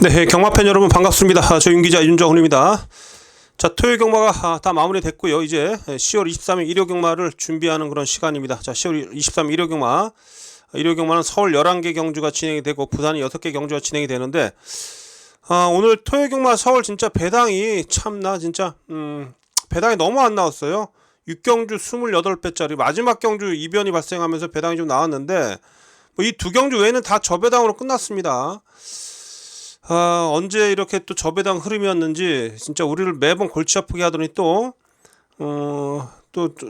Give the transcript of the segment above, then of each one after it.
네, 경마팬 여러분 반갑습니다. 저 윤기자 윤정훈입니다. 자, 토요일 경마가 다 마무리됐고요. 이제 10월 23일 일요 경마를 준비하는 그런 시간입니다. 자, 10월 23일 일요 경마. 일요 경마는 서울 11개 경주가 진행이 되고 부산이 6개 경주가 진행이 되는데 오늘 토요일 경마 서울 진짜 배당이 참나 진짜 배당이 너무 안 나왔어요. 6경주 28배짜리 마지막 경주 이변이 발생하면서 배당이 좀 나왔는데 이 두 경주 외에는 다 저배당으로 끝났습니다. 언제 이렇게 또 저배당 흐름이었는지 진짜 우리를 매번 골치 아프게 하더니 또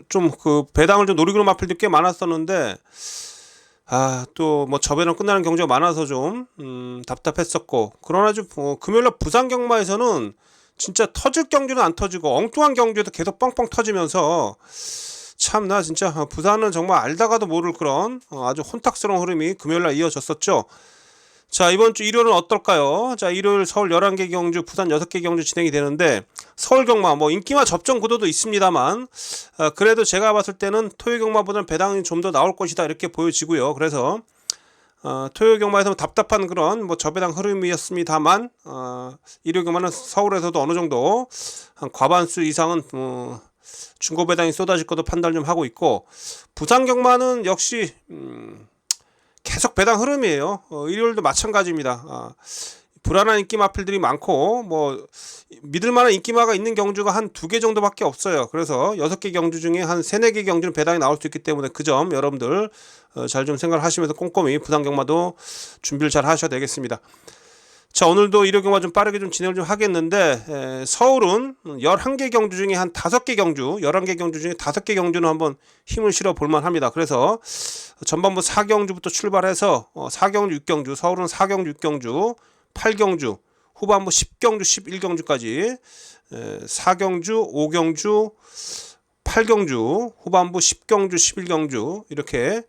좀 그 배당을 좀 노리고는 마필들이 꽤 많았었는데 또 뭐 저배당 끝나는 경주가 많아서 좀 답답했었고, 그러나 좀 금요일날 부산 경마에서는 진짜 터질 경주는 안 터지고 엉뚱한 경주에도 계속 뻥뻥 터지면서 참나 진짜 부산은 정말 알다가도 모를 그런 아주 혼탁스러운 흐름이 금요일날 이어졌었죠. 자, 이번 주 일요일은 어떨까요? 자, 일요일 서울 11개 경주, 부산 6개 경주 진행이 되는데 서울 경마 뭐 인기마 접전 구도도 있습니다만 그래도 제가 봤을 때는 토요 경마보다는 배당이 좀 더 나올 것이다 이렇게 보여지고요. 그래서 토요 경마에서는 답답한 그런 뭐 저배당 흐름이었습니다만 일요 경마는 서울에서도 어느 정도 한 과반수 이상은 중고 배당이 쏟아질 것도 판단 좀 하고 있고, 부산 경마는 역시 계속 배당 흐름이에요. 일요일도 마찬가지입니다. 불안한 인기마필들이 많고 뭐 믿을만한 인기마가 있는 경주가 한 2개 정도밖에 없어요. 그래서 6개 경주 중에 한 3, 4개 경주는 배당이 나올 수 있기 때문에 그 점 여러분들 잘 좀 생각을 하시면서 꼼꼼히 부산 경마도 준비를 잘 하셔야 되겠습니다. 자, 오늘도 일요 경마 좀 빠르게 좀 진행을 좀 하겠는데 서울은 11개 경주 중에 한 5개 경주, 11개 경주 중에 5개 경주는 한번 힘을 실어 볼만 합니다. 그래서 전반부 4경주부터 출발해서 4경주, 6경주, 서울은 4경주, 6경주, 8경주, 후반부 10경주, 11경주까지 4경주, 5경주, 8경주, 후반부 10경주, 11경주 이렇게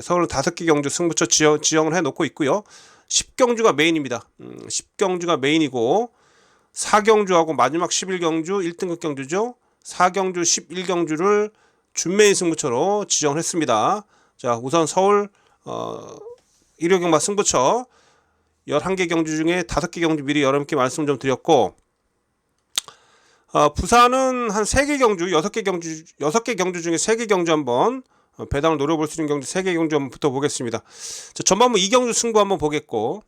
서울은 5개 경주 승부처 지정을 해놓고 있고요. 10경주가 메인입니다. 10경주가 메인이고 4경주하고 마지막 11경주 1등급 경주죠. 4경주 11경주를 준메인 승부처로 지정을 했습니다. 자, 우선 서울 일요 경마 승부처 11개 경주 중에 5개 경주 미리 여러분께 말씀 좀 드렸고, 부산은 한 3개 경주, 6개 경주 중에 3개 경주 한번 배당을 노려볼 수 있는 경주 3개 경주 한번 붙어보겠습니다. 자, 전반부 2경주 승부 한번 보겠고,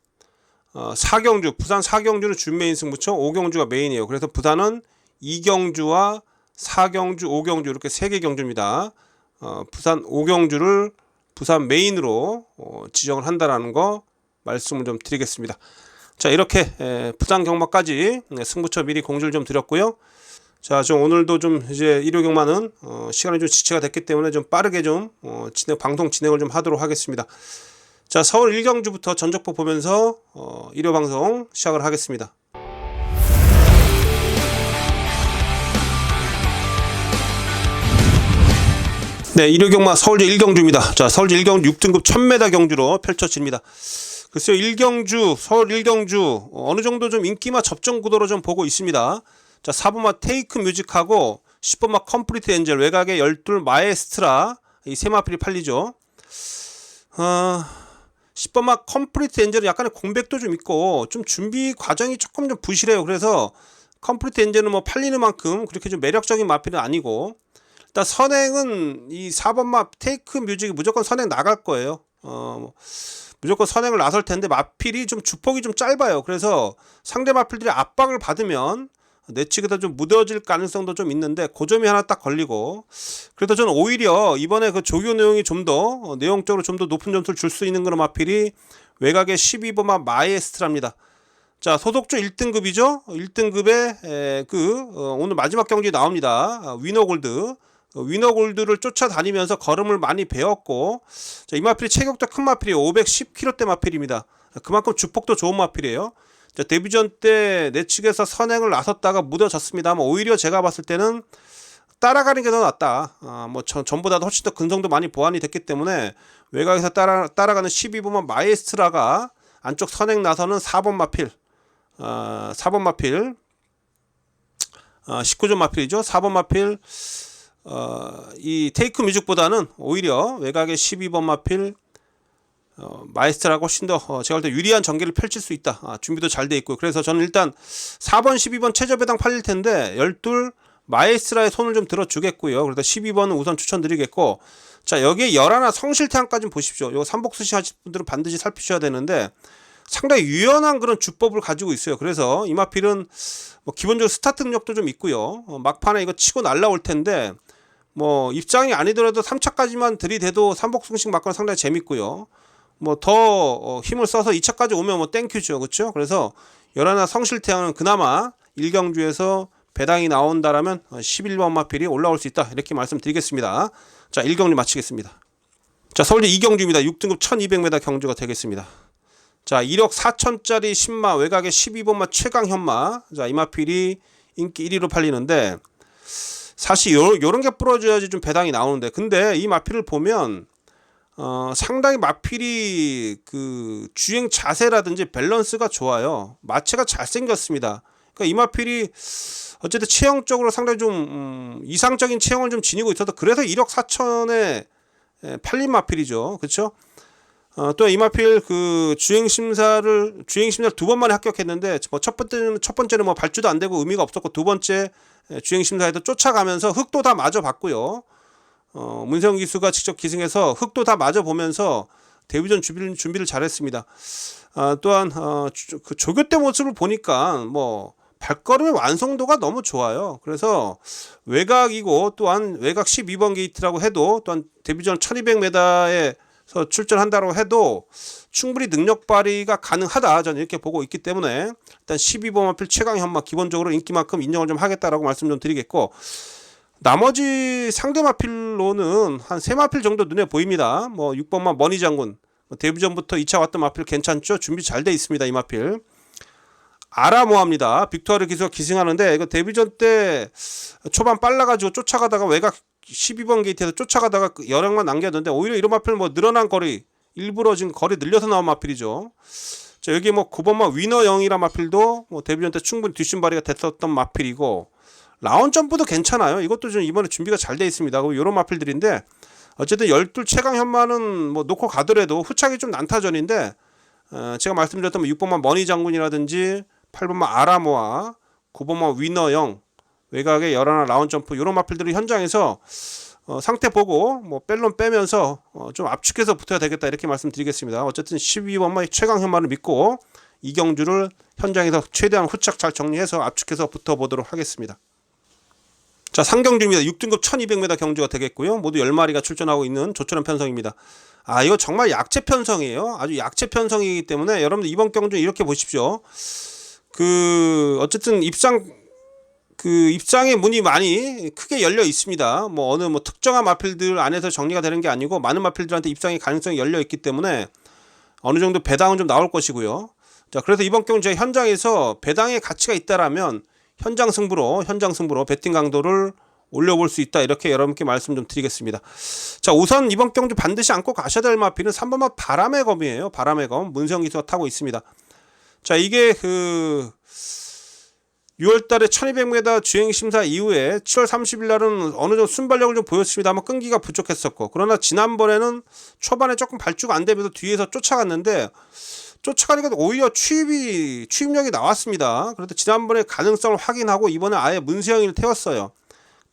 4경주, 부산 4경주는 준메인 승부처, 5경주가 메인이에요. 그래서 부산은 2경주와 4경주, 5경주 이렇게 3개 경주입니다. 부산 5경주를 부산 메인으로 지정을 한다라는 거 말씀을 좀 드리겠습니다. 자, 이렇게 부산 경마까지 승부처 미리 공지를 좀 드렸고요. 자, 좀 오늘도 좀 이제 일요 경마는 시간이 좀 지체가 됐기 때문에 좀 빠르게 좀 방송 진행을 좀 하도록 하겠습니다. 자, 서울 1경주부터 전적보 보면서 일요 방송 시작을 하겠습니다. 네, 일요 경마 서울제 1경주입니다. 자, 서울제 1경주 6등급 1000m 경주로 펼쳐집니다. 글쎄요, 1경주, 서울 1경주 어느 정도 좀 인기마 접전 구도로 좀 보고 있습니다. 자, 4번마 테이크 뮤직하고 10번마 컴플리트 엔젤, 외곽에 12 마에스트라 이 세 마필이 팔리죠. 10번마 컴플리트 엔젤은 약간의 공백도 좀 있고 좀 준비 과정이 조금 좀 부실해요. 그래서 컴플리트 엔젤은 뭐 팔리는 만큼 그렇게 좀 매력적인 마필은 아니고, 일단 선행은 이 4번마 테이크 뮤직이 무조건 선행 나갈 거예요. 무조건 선행을 나설 텐데 마필이 좀 주폭이 좀 짧아요. 그래서 상대 마필들이 압박을 받으면 내치기도 좀 무뎌질 가능성도 좀 있는데 그 점이 하나 딱 걸리고, 그래도 저는 오히려 이번에 그 조교 내용이 좀 더 내용적으로 좀 더 높은 점수를 줄 수 있는 그런 마필이 외곽의 12번마 마에스트라입니다. 자, 소속주 1등급이죠. 1등급에 오늘 마지막 경기에 나옵니다. 위너골드. 위너골드를 쫓아다니면서 걸음을 많이 배웠고, 자, 이 마필이 체격도 큰 마필이에요. 510kg대 마필입니다. 그만큼 주폭도 좋은 마필이에요. 자, 데뷔전 때 내측에서 선행을 나섰다가 무뎌졌습니다만 오히려 제가 봤을 때는 따라가는 게 더 낫다. 뭐 전보다도 훨씬 더 근성도 많이 보완이 됐기 때문에 외곽에서 따라가는 12번만 마에스트라가 안쪽 선행 나서는 4번 마필, 4번 마필, 19점 마필이죠. 4번 마필, 이 테이크 뮤직보다는 오히려 외곽의 12번 마필, 마에스트라가 훨씬 더 제가 볼 때 유리한 전개를 펼칠 수 있다. 준비도 잘 돼 있고요. 그래서 저는 일단 4번, 12번 최저배당 팔릴 텐데 12 마에스트라의 손을 좀 들어주겠고요. 그래서 12번은 우선 추천드리겠고, 자 여기에 11 성실태양까지 보십시오. 요 삼복수시 하실 분들은 반드시 살피셔야 되는데 상당히 유연한 그런 주법을 가지고 있어요. 그래서 이마필은 뭐 기본적으로 스타트 능력도 좀 있고요. 막판에 이거 치고 날라올 텐데 뭐 입장이 아니더라도 3차까지만 들이대도 삼복승식 맞거나 상당히 재밌고요. 뭐 더 힘을 써서 2차까지 오면 뭐 땡큐죠. 그렇죠? 그래서 11 성실태양은 그나마 1경주에서 배당이 나온다라면 11번 마필이 올라올 수 있다. 이렇게 말씀드리겠습니다. 자, 1경주 마치겠습니다. 자, 서울대 2경주입니다. 6등급 1200m 경주가 되겠습니다. 자, 1억 4천짜리 10마 외곽의 12번마 최강 현마. 자, 이 마필이 인기 1위로 팔리는데 사실 요런 게 부러져야지 좀 배당이 나오는데, 근데 이 마필을 보면 상당히 마필이 그 주행 자세라든지 밸런스가 좋아요. 마체가 잘생겼습니다. 그러니까 이 마필이 어쨌든 체형적으로 상당히 좀 이상적인 체형을 좀 지니고 있어서 그래서 1억 4천에 팔린 마필이죠. 그렇죠? 또 이 마필 그 주행 심사를 두 번만에 합격했는데 뭐 첫 번째는 뭐 발주도 안 되고 의미가 없었고, 두 번째 주행 심사에도 쫓아가면서 흑도 다 마저 봤고요. 문세영 기수가 직접 기승해서 흑도 다 마저 보면서 데뷔전 준비를 잘했습니다. 또한 그 조교 때 모습을 보니까 뭐 발걸음의 완성도가 너무 좋아요. 그래서 외곽이고 또한 외곽 12번 게이트라고 해도 또한 데뷔전 1200m에서 출전한다고 해도 충분히 능력 발휘가 가능하다, 저는 이렇게 보고 있기 때문에 일단 12번 마필 최강 현마 기본적으로 인기만큼 인정을 좀 하겠다라고 말씀 좀 드리겠고, 나머지 상대 마필로는 한 3마필 정도 눈에 보입니다. 뭐 6번마 머니 장군, 데뷔전부터 2차 왔던 마필 괜찮죠? 준비 잘 돼 있습니다. 이 마필 아라모아입니다. 빅토르 기수가 기승하는데 이거 데뷔전 때 초반 빨라가지고 쫓아가다가 외곽 12번 게이트에서 쫓아가다가 여력만 남겼는데 오히려 이런 마필 뭐 늘어난 거리, 일부러 지금 거리 늘려서 나온 마필이죠. 자, 여기 뭐 9번마 위너 영이라 마필도 뭐 데뷔전 때 충분히 뒷심발이가 됐었던 마필이고, 라운 점프도 괜찮아요. 이것도 좀 이번에 준비가 잘 돼 있습니다. 이런 마필들인데 어쨌든 12 최강 현마는 뭐 놓고 가더라도 후착이 좀 난타전인데, 제가 말씀드렸던 6번마 머니 장군이라든지 8번마 아라모아, 9번마 위너영, 외곽에 11 라운 점프, 이런 마필들이 현장에서 상태 보고 뭐 뺄론 빼면서 좀 압축해서 붙어야 되겠다, 이렇게 말씀드리겠습니다. 어쨌든 12번마 최강 현마를 믿고 이경주를 현장에서 최대한 후착 잘 정리해서 압축해서 붙어보도록 하겠습니다. 자, 3경주입니다. 6등급 1200m 경주가 되겠고요. 모두 10마리가 출전하고 있는 조촐한 편성입니다. 이거 정말 약체 편성이에요. 아주 약체 편성이기 때문에 여러분들 이번 경주 이렇게 보십시오. 어쨌든 입장의 문이 많이 크게 열려 있습니다. 뭐 어느 뭐 특정한 마필들 안에서 정리가 되는 게 아니고 많은 마필들한테 입장의 가능성이 열려 있기 때문에 어느 정도 배당은 좀 나올 것이고요. 자, 그래서 이번 경주 현장에서 배당의 가치가 있다라면 현장 승부로 배팅 강도를 올려볼 수 있다, 이렇게 여러분께 말씀 좀 드리겠습니다. 자, 우선 이번 경주 반드시 안고 가셔야 될 마필은 3번마 바람의 검이에요. 바람의 검, 문세영 기수가 타고 있습니다. 자, 이게 6월달에 1200m 주행심사 이후에 7월 30일 날은 어느 정도 순발력을 좀 보였습니다만 끈기가 부족했었고, 그러나 지난번에는 초반에 조금 발주가 안 되면서 뒤에서 쫓아갔는데 쫓아가니까 오히려 추입력이 나왔습니다. 그래도 지난번에 가능성을 확인하고 이번에 아예 문세영이를 태웠어요.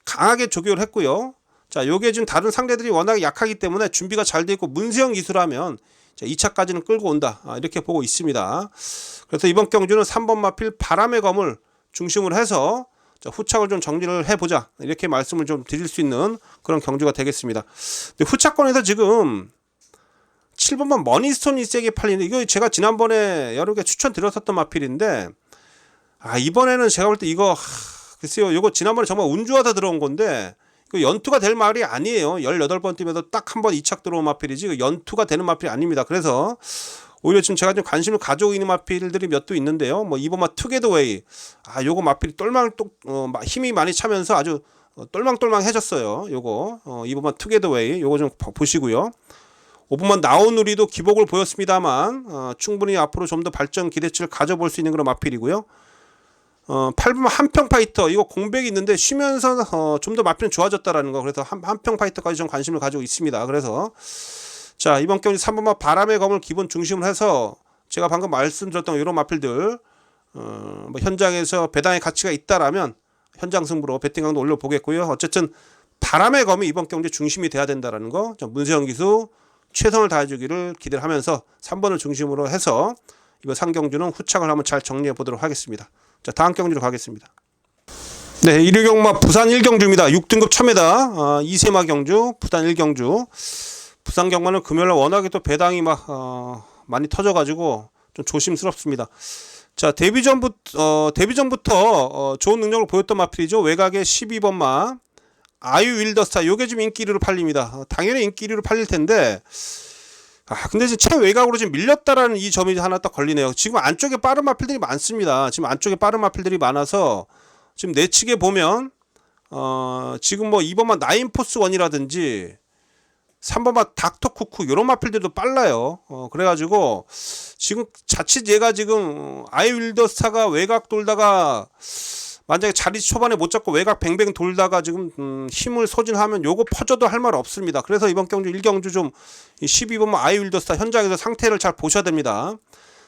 강하게 조교를 했고요. 자, 요게 지금 다른 상대들이 워낙에 약하기 때문에 준비가 잘 돼 있고 문세영 기수라면 2차까지는 끌고 온다, 이렇게 보고 있습니다. 그래서 이번 경주는 3번 마필 바람의 검을 중심으로 해서 후착을 좀 정리를 해보자, 이렇게 말씀을 좀 드릴 수 있는 그런 경주가 되겠습니다. 근데 후착권에서 지금 7번만 머니스톤이 세게 팔리는데, 이거 제가 지난번에 여러 개 추천드렸었던 마필인데 이번에는 제가 볼 때 이거 글쎄요, 이거 지난번에 정말 운 좋아서 들어온 건데 이거 연투가 될 말이 아니에요. 18번 뛰면서 딱 한 번 2착 들어온 마필이지 연투가 되는 마필이 아닙니다. 그래서 오히려 지금 제가 좀 관심을 가지고 있는 마필들이 몇 도 있는데요. 뭐 2번마 투게더웨이, 요거 마필이 힘이 많이 차면서 아주 똘망똘망해졌어요. 요거 2번마 투게더웨이, 요거 좀 보시고요. 5번만 나오누리도 기복을 보였습니다만 충분히 앞으로 좀 더 발전 기대치를 가져볼 수 있는 그런 마필이고요. 8번만 한평파이터, 이거 공백이 있는데 쉬면서 좀 더 마필은 좋아졌다라는 거, 그래서 한평파이터까지 좀 관심을 가지고 있습니다. 그래서 자, 이번 경기 3번마 바람의 검을 기본 중심으로 해서 제가 방금 말씀드렸던 이런 마필들 뭐 현장에서 배당의 가치가 있다라면 현장 승부로 배팅 강도 올려보겠고요. 어쨌든 바람의 검이 이번 경기 중심이 돼야 된다라는 거, 문세영 기수 최선을 다해주기를 기대를 하면서 3번을 중심으로 해서 이번 상경주는 후착을 한번 잘 정리해 보도록 하겠습니다. 자, 다음 경주로 가겠습니다. 네, 일요경마 부산 1경주입니다. 6등급 1000m 2세마 경주 부산 1경주. 부산 경마는 금요일날 워낙에 또 배당이 많이 터져가지고 좀 조심스럽습니다. 자, 데뷔 전부터 좋은 능력을 보였던 마필이죠. 외곽의 12번마 아유 윌더스타, 요게 좀 인기 1위로 팔립니다. 당연히 인기 1위로 팔릴 텐데, 근데 지금 최외곽으로 지금 밀렸다라는 이 점이 하나 딱 걸리네요. 지금 안쪽에 빠른 마필들이 많습니다. 지금 안쪽에 빠른 마필들이 많아서 지금 내측에 보면 지금 뭐 2번마 나인포스 원이라든지 3번마 닥터쿠쿠 요런 마필들도 빨라요. 그래가지고 지금 자칫 얘가 지금 아이 윌더스타가 외곽 돌다가 만약에 자리 초반에 못 잡고 외곽 뱅뱅 돌다가 지금 힘을 소진하면 요거 퍼져도 할 말 없습니다. 그래서 이번 경주 1경주 좀 12번마 아이 윌더스타 현장에서 상태를 잘 보셔야 됩니다.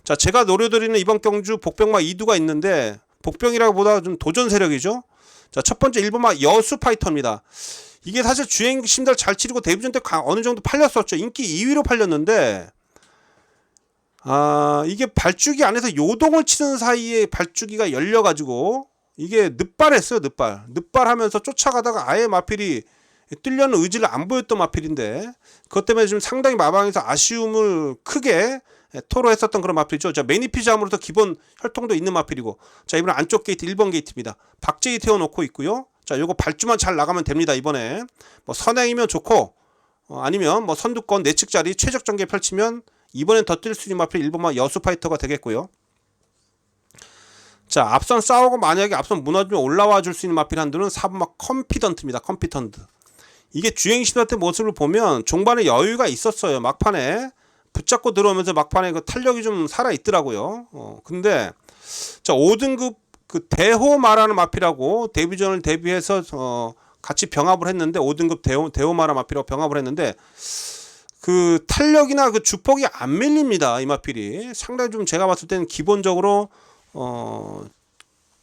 자, 제가 노려드리는 이번 경주 복병마 2두가 있는데, 복병이라기보다 좀 도전 세력이죠. 자, 첫 번째 1번마 여수 파이터입니다. 이게 사실 주행 심달 잘 치르고 데뷔전 때 어느 정도 팔렸었죠. 인기 2위로 팔렸는데, 이게 발주기 안에서 요동을 치는 사이에 발주기가 열려가지고 이게 늑발했어요. 늑발하면서 쫓아가다가 아예 마필이 뚫려는 의지를 안 보였던 마필인데, 그것 때문에 지금 상당히 마방에서 아쉬움을 크게 토로했었던 그런 마필이죠. 자, 매니피자함으로서 기본 혈통도 있는 마필이고, 자, 이번에 안쪽 게이트 1번 게이트입니다. 박제이 태워놓고 있고요. 자, 요거 발주만 잘 나가면 됩니다. 이번에 뭐 선행이면 좋고, 아니면 뭐 선두권 내측 자리 최적 전개 펼치면 이번엔 더 뛸 수 있는 마필 1번마 여수 파이터가 되겠고요. 자, 앞선 싸우고 만약에 앞선 무너지면 올라와 줄 수 있는 마필 한두는 4번마 컴피던트입니다. 컴피던트. 이게 주행 시도 때 모습을 보면 종반에 여유가 있었어요. 막판에 붙잡고 들어오면서 막판에 그 탄력이 좀 살아 있더라고요. 근데 자, 5등급 그 대호마라는 마필하고 데뷔전을 대비해서 같이 병합을 했는데, 5등급 대호마라 마필하고 병합을 했는데 그 탄력이나 그 주폭이 안 밀립니다. 이 마필이 상당히 좀 제가 봤을 때는 기본적으로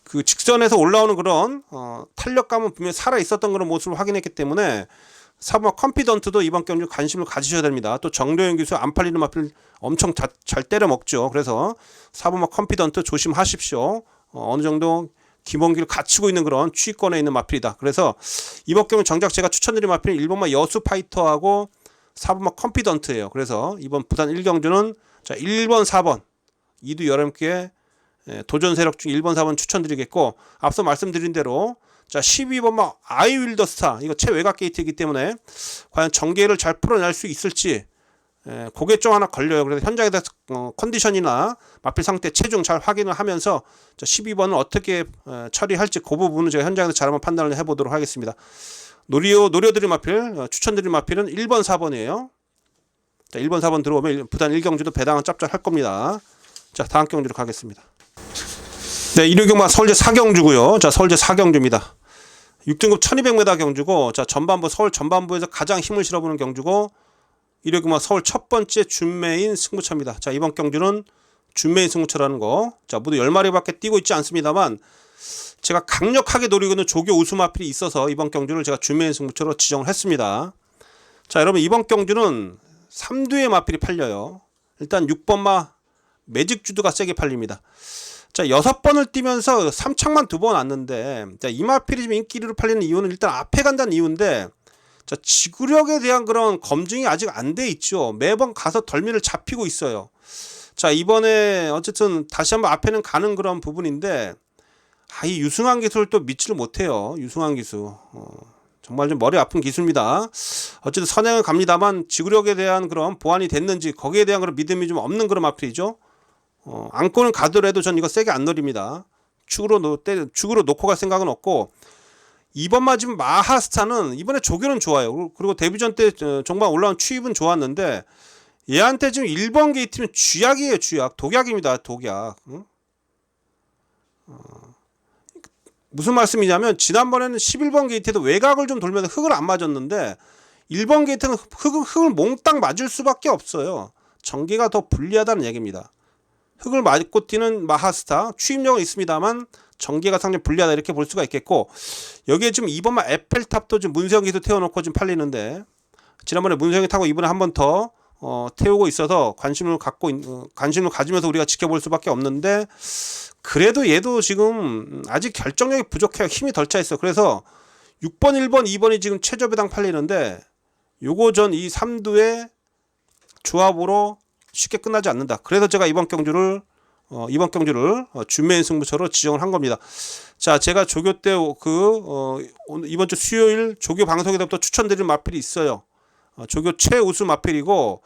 그 직선에서 올라오는 그런 탄력감은 분명히 살아 있었던 그런 모습을 확인했기 때문에 4번마 컴피던트도 이번 경주 관심을 가지셔야 됩니다. 또 정도현 기수 안 팔리는 마필 엄청 잘 때려 먹죠. 그래서 4번마 컴피던트 조심하십시오. 어느 정도 기본기를 갖추고 있는 그런 취권에 있는 마필이다. 그래서 이번 경우 정작 제가 추천드린 마필은 1번마 여수 파이터하고 4번마 컴피던트예요. 그래서 이번 부산 1경주는 자, 1번 4번 2두 11개 도전 세력 중 1번 4번 추천드리겠고, 앞서 말씀드린 대로 자, 12번마 아이 윌더스타, 이거 최외곽 게이트이기 때문에 과연 전개를 잘 풀어낼 수 있을지 그게 좀 하나 걸려요. 그래서 현장에서 컨디션이나 마필 상태 체중 잘 확인을 하면서 12번을 어떻게 처리할지 그 부분은 제가 현장에서 잘 한번 판단을 해보도록 하겠습니다. 노려드릴 마필, 추천드릴 마필은 1번 4번이에요 자, 1번 4번 들어오면 부산 1경주도 배당은 짭짤할 겁니다. 자, 다음 경주로 가겠습니다. 네, 일요경마 서울제 4경주고요. 자, 서울제 4경주입니다. 6등급 1200m 경주고, 자, 서울 전반부에서 가장 힘을 실어보는 경주고, 일요경마 서울 첫 번째 준메인 승부처입니다. 자, 이번 경주는 준메인 승부처라는 거, 자, 모두 10마리밖에 뛰고 있지 않습니다만 제가 강력하게 노리고 있는 조교 우수마필이 있어서 이번 경주를 제가 준메인 승부처로 지정을 했습니다. 자, 여러분, 이번 경주는 3두의 마필이 팔려요. 일단 6번마 매직주드가 세게 팔립니다. 자, 6번을 뛰면서 3착만 2번 왔는데, 자, 이 마필이 지금 인기 1위로 팔리는 이유는 일단 앞에 간다는 이유인데, 자, 지구력에 대한 그런 검증이 아직 안 돼 있죠. 매번 가서 덜미를 잡히고 있어요. 자, 이번에 어쨌든 다시 한번 앞에는 가는 그런 부분인데, 이 유승환 기술을 또 믿지를 못해요. 유승환 기수. 정말 좀 머리 아픈 기수입니다. 어쨌든 선행은 갑니다만 지구력에 대한 그런 보완이 됐는지 거기에 대한 그런 믿음이 좀 없는 그런 마필이죠. 안고는 가더라도 전 이거 세게 안 노립니다. 축으로 놓고 갈 생각은 없고, 이번 맞은 마하스타는 이번에 조교는 좋아요. 그리고 데뷔전 때 종반 올라온 추입은 좋았는데, 얘한테 지금 1번 게이트면 쥐약이에요. 쥐약. 독약입니다. 독약. 무슨 말씀이냐면 지난번에는 11번 게이트에도 외곽을 좀 돌면서 흙을 안 맞았는데 1번 게이트는 흙을 몽땅 맞을 수밖에 없어요. 전개가 더 불리하다는 얘기입니다. 흙을 맞고 뛰는 마하스타 추임력은 있습니다만 전개가 상당히 불리하다 이렇게 볼 수가 있겠고, 여기에 지금 2번만 에펠탑도 좀 문세영기도 태워놓고 좀 팔리는데, 지난번에 문세영이 타고 이번에 한 번 더 태우고 있어서 관심을 가지면서 우리가 지켜볼 수밖에 없는데, 그래도 얘도 지금 아직 결정력이 부족해요. 힘이 덜 차 있어. 그래서 6번, 1번, 2번이 지금 최저 배당 팔리는데, 요거 전 이 3두의 조합으로 쉽게 끝나지 않는다. 그래서 제가 이번 경주를 준메인 승부처로 지정을 한 겁니다. 자, 제가 조교 때 이번 주 수요일 조교 방송에 때부터 추천드린 마필이 있어요. 조교 최우수 마필이고,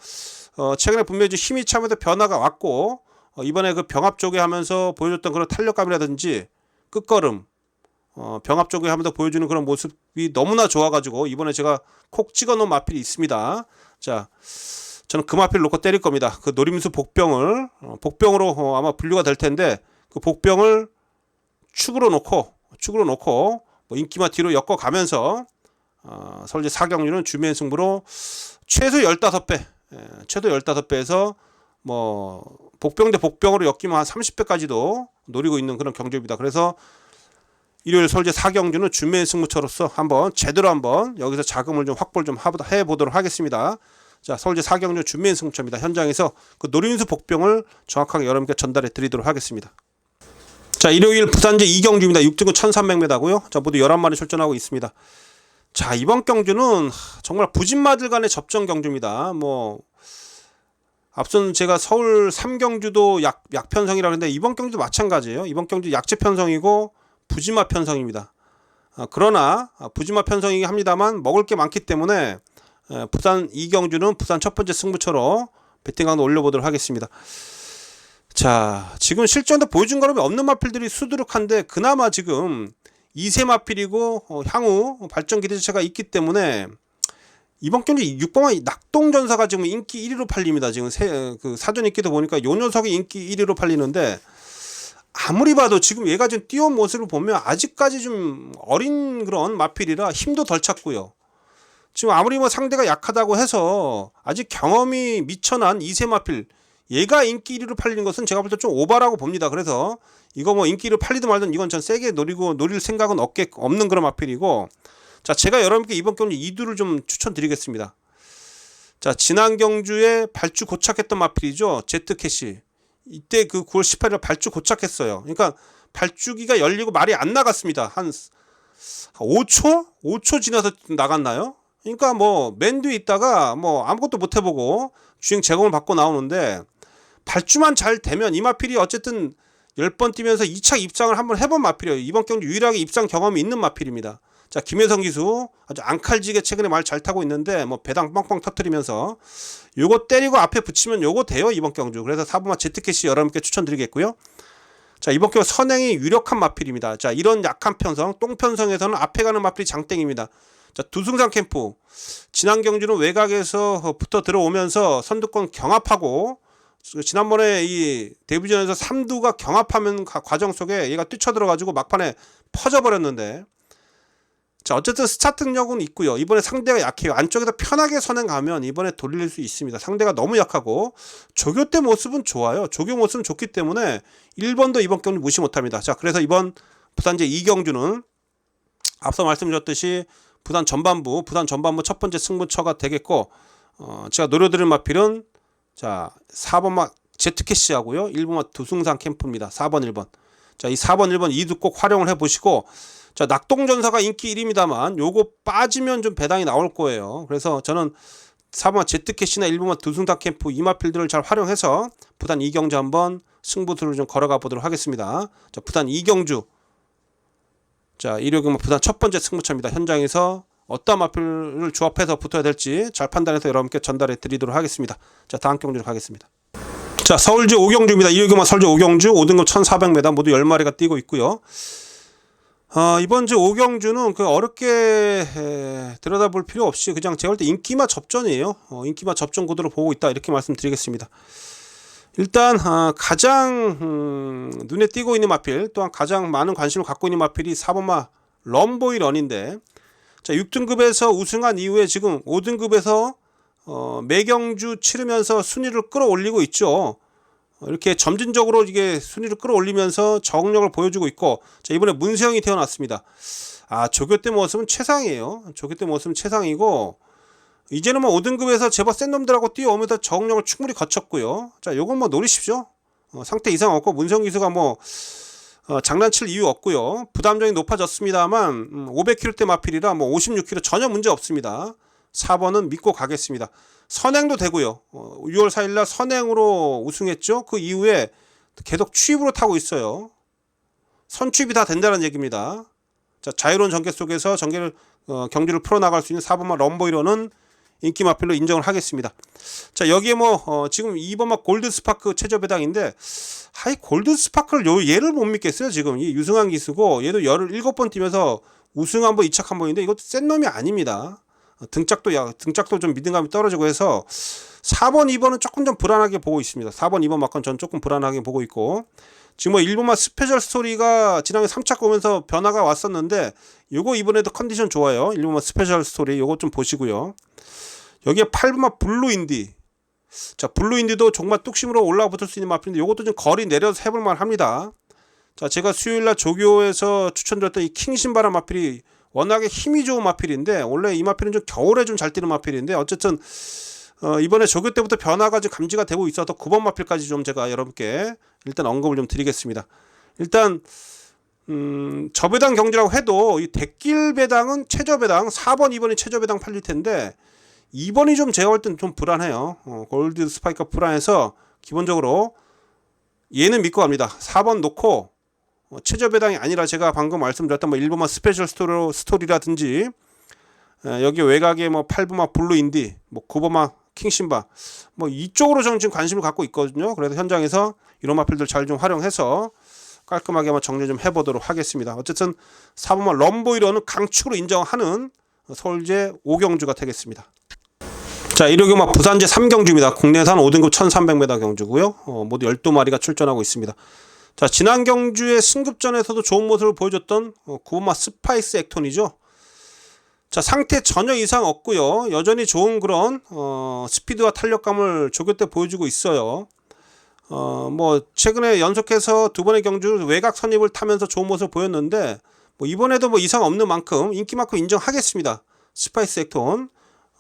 최근에 분명히 힘이 차면서 변화가 왔고, 이번에 그 병합 조교 하면서 보여줬던 그런 탄력감이라든지 끝걸음, 병합 조교 하면서 보여주는 그런 모습이 너무나 좋아가지고 이번에 제가 콕 찍어놓은 마필이 있습니다. 자, 저는 그 마필을 놓고 때릴 겁니다. 그 노림수 복병으로 아마 분류가 될 텐데, 그 복병을 축으로 놓고 뭐 인기마 뒤로 엮어가면서 서울제 4경주는 주메인 승부로 최소 15배에서 뭐 복병 대 복병으로 엮이면 한 30배까지도 노리고 있는 그런 경주입니다. 그래서 일요일 서울제 4경주는 주메인 승부처로서 제대로 한번 여기서 자금을 좀 확보를 좀 해보도록 하겠습니다. 자, 서울제 4경주 준메인 승부처입니다. 현장에서 그 노림수 복병을 정확하게 여러분께 전달해 드리도록 하겠습니다. 자, 일요일 부산제 2경주입니다. 6등은 1300m고요. 자, 모두 11마리 출전하고 있습니다. 자, 이번 경주는 정말 부진마들 간의 접전 경주입니다. 뭐 앞선 제가 서울 3경주도 약편성이라 그랬는데, 이번 경주도 마찬가지예요. 이번 경주 약재 편성이고 부진마 편성입니다. 그러나 부진마 편성이긴 합니다만 먹을 게 많기 때문에 부산 2경주는 부산 첫 번째 승부처로 배팅 강도 올려보도록 하겠습니다. 자, 지금 실전도 보여준 거름이 없는 마필들이 수두룩한데, 그나마 지금 2세 마필이고 향후 발전 기대자체가 있기 때문에 이번 경주 6번만 낙동전사가 지금 인기 1위로 팔립니다. 지금 그 사전 인기도 보니까 요 녀석이 인기 1위로 팔리는데, 아무리 봐도 지금 얘가 지금 뛰어온 모습을 보면 아직까지 좀 어린 그런 마필이라 힘도 덜 찼고요. 지금 아무리 뭐 상대가 약하다고 해서 아직 경험이 미천한 2세 마필, 얘가 인기 1위로 팔리는 것은 제가 볼 때 좀 오바라고 봅니다. 그래서 이거 뭐 인기 1위로 팔리든 말든 이건 전 세게 노릴 생각은 없는 그런 마필이고, 자, 제가 여러분께 이번 경주 2두를 좀 추천드리겠습니다. 자, 지난 경주에 발주 고착했던 마필이죠. 제트캐시. 이때 그 9월 18일 발주 고착했어요. 그러니까 발주기가 열리고 말이 안 나갔습니다. 한 5초 지나서 나갔나요? 그러니까 뭐 맨 뒤에 있다가 뭐 아무것도 못 해보고 주행 제공을 받고 나오는데, 발주만 잘 되면 이 마필이 어쨌든 10번 뛰면서 2차 입상을 한번 해본 마필이에요. 이번 경주 유일하게 입상 경험이 있는 마필입니다. 자, 김혜성 기수 아주 앙칼지게 최근에 말 잘 타고 있는데, 뭐 배당 뻥뻥 터뜨리면서 요거 때리고 앞에 붙이면 요거 돼요, 이번 경주. 그래서 4번마 제트캐시 여러분께 추천드리겠고요. 자, 이번 경주 선행이 유력한 마필입니다. 자, 이런 약한 편성, 똥편성에서는 앞에 가는 마필이 장땡입니다. 자, 두승상 캠프 지난 경주는 외곽에서 붙어 들어오면서 선두권 경합하고, 지난번에 이 데뷔전에서 3두가 경합하면 과정 속에 얘가 뛰쳐들어가지고 막판에 퍼져버렸는데, 자, 어쨌든 스타트력은 있고요. 이번에 상대가 약해요. 안쪽에서 편하게 선행 가면 이번에 돌릴 수 있습니다. 상대가 너무 약하고 조교 때 모습은 좋아요. 조교 모습은 좋기 때문에 1번도 이번 경주 무시 못합니다. 자, 그래서 이번 부산제 2경주는 앞서 말씀드렸듯이 부산 전반부 첫 번째 승부처가 되겠고, 제가 노려드릴 마필은 자, 4번마 제트캐시하고요, 1번마 두승상 캠프입니다. 4번 1번. 자, 이 4번 1번 2두 꼭 활용을 해보시고, 자, 낙동전사가 인기 1위입니다만 요거 빠지면 좀 배당이 나올 거예요. 그래서 저는 4번마 제트캐시나 1번마 두승상 캠프 이 마필들을 잘 활용해서 부산 2경주 한번 승부수를 좀 걸어가 보도록 하겠습니다. 자, 부산 2경주, 자, 일요일 부산 첫 번째 승부처입니다. 현장에서 어떤 마필을 조합해서 붙어야 될지 잘 판단해서 여러분께 전달해 드리도록 하겠습니다. 자, 다음 경주로 가겠습니다. 자, 서울제 5경주입니다. 일요일 서울제 5경주 5등급 1400m 모두 10마리가 뛰고 있고요. 이번 주 5경주는 그 어렵게 들여다볼 필요 없이 그냥 제가 볼 때 인기마 접전이에요. 인기마 접전 구도로 보고 있다, 이렇게 말씀드리겠습니다. 일단 가장 눈에 띄고 있는 마필, 또한 가장 많은 관심을 갖고 있는 마필이 4번마 럼보이 런인데, 자, 6등급에서 우승한 이후에 지금 5등급에서 매경주 치르면서 순위를 끌어올리고 있죠. 이렇게 점진적으로 이게 순위를 끌어올리면서 적응력을 보여주고 있고, 자, 이번에 문세영이 태어났습니다. 아, 조교대 모습은 최상이에요. 조교대 모습은 최상이고, 이제는 뭐 5등급에서 제법 센 놈들하고 뛰어오면서 적응력을 충분히 거쳤고요. 자, 요건 뭐 노리십시오. 상태 이상 없고, 문세영 기수가 뭐 장난칠 이유 없고요. 부담점이 높아졌습니다만 500kg대 마필이라 뭐 56kg 전혀 문제 없습니다. 4번은 믿고 가겠습니다. 선행도 되고요. 6월 4일날 선행으로 우승했죠. 그 이후에 계속 추입으로 타고 있어요. 선추입이 다 된다는 얘기입니다. 자, 자유로운 전개 속에서 경주를 풀어나갈 수 있는 4번마 럼보이로는 인기 마필로 인정을 하겠습니다. 자, 여기에 뭐 지금 2번마 골드스파크 최저 배당인데, 하이 골드스파크를 얘를 못 믿겠어요. 지금 이 유승환 기수고, 얘도 17번 뛰면서 우승 한 번, 2착 한 번인데 이것도 센 놈이 아닙니다. 등짝도 좀 믿음감이 떨어지고 해서 4번, 2번은 조금 좀 불안하게 보고 있습니다. 4번, 2번 맞건 전 조금 불안하게 보고 있고, 지금 뭐 1번마 스페셜 스토리가 지난해 3착 오면서 변화가 왔었는데, 요거 이번에도 컨디션 좋아요. 1번마 스페셜 스토리 요거 좀 보시고요. 여기에 8번마 블루인디. 자, 블루인디도 정말 뚝심으로 올라붙을 수 있는 마필인데 요것도 좀 거리 내려서 해볼만 합니다. 자, 제가 수요일날 조교에서 추천드렸던 이 킹신바람 마필이 워낙에 힘이 좋은 마필인데, 원래 이 마필은 좀 겨울에 좀 잘 뛰는 마필인데, 어쨌든 이번에 조교 때부터 변화가 좀 감지가 되고 있어서 9번 마필까지 좀 제가 여러분께 일단 언급을 좀 드리겠습니다. 일단 저배당 경주라고 해도 이 대길 배당은 최저 배당 4번 2번이 최저 배당 팔릴 텐데, 2번이 좀 제가 볼 때는 좀 불안해요. 골드 스파이크가 불안해서 기본적으로 얘는 믿고 갑니다. 4번 놓고 최저 배당이 아니라 제가 방금 말씀드렸던 뭐 1번만 스페셜 스토리라든지 여기 외곽에 뭐 8번만 블루인디, 뭐 9번만 킹신바, 뭐 이쪽으로 저는 지금 관심을 갖고 있거든요. 그래서 현장에서 이런 마필들 잘 좀 활용해서 깔끔하게 한번 정리 좀 해보도록 하겠습니다. 어쨌든 4번만 럼보이러는 강축으로 인정하는 서울제 5경주가 되겠습니다. 자, 일요경마 부산제 3경주입니다. 국내산 5등급 1300m 경주고요. 모두 12마리가 출전하고 있습니다. 자, 지난 경주의 승급전에서도 좋은 모습을 보여줬던 9번마 스파이스 액톤이죠. 자, 상태 전혀 이상 없고요. 여전히 좋은 그런 스피드와 탄력감을 조교 때 보여주고 있어요. 뭐 최근에 연속해서 두 번의 경주 외곽 선입을 타면서 좋은 모습을 보였는데, 뭐 이번에도 뭐 이상 없는 만큼 인기만큼 인정하겠습니다. 스파이스 액톤.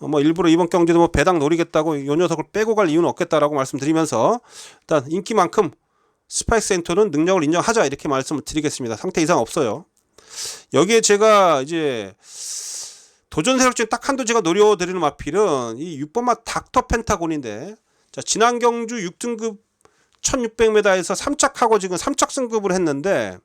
뭐 일부러 이번 경주도 뭐 배당 노리겠다고 이 녀석을 빼고 갈 이유는 없겠다라고 말씀드리면서, 일단 인기만큼 스파이스 액톤은 능력을 인정하자 이렇게 말씀을 드리겠습니다. 상태 이상 없어요. 여기에 제가 이제 도전 세력 중에 딱 한도 제가 노려드리는 마필은 이 6번마 닥터 펜타곤인데, 자, 지난 경주 6등급 1600m에서 3착하고 지금 3착 승급을 했는데,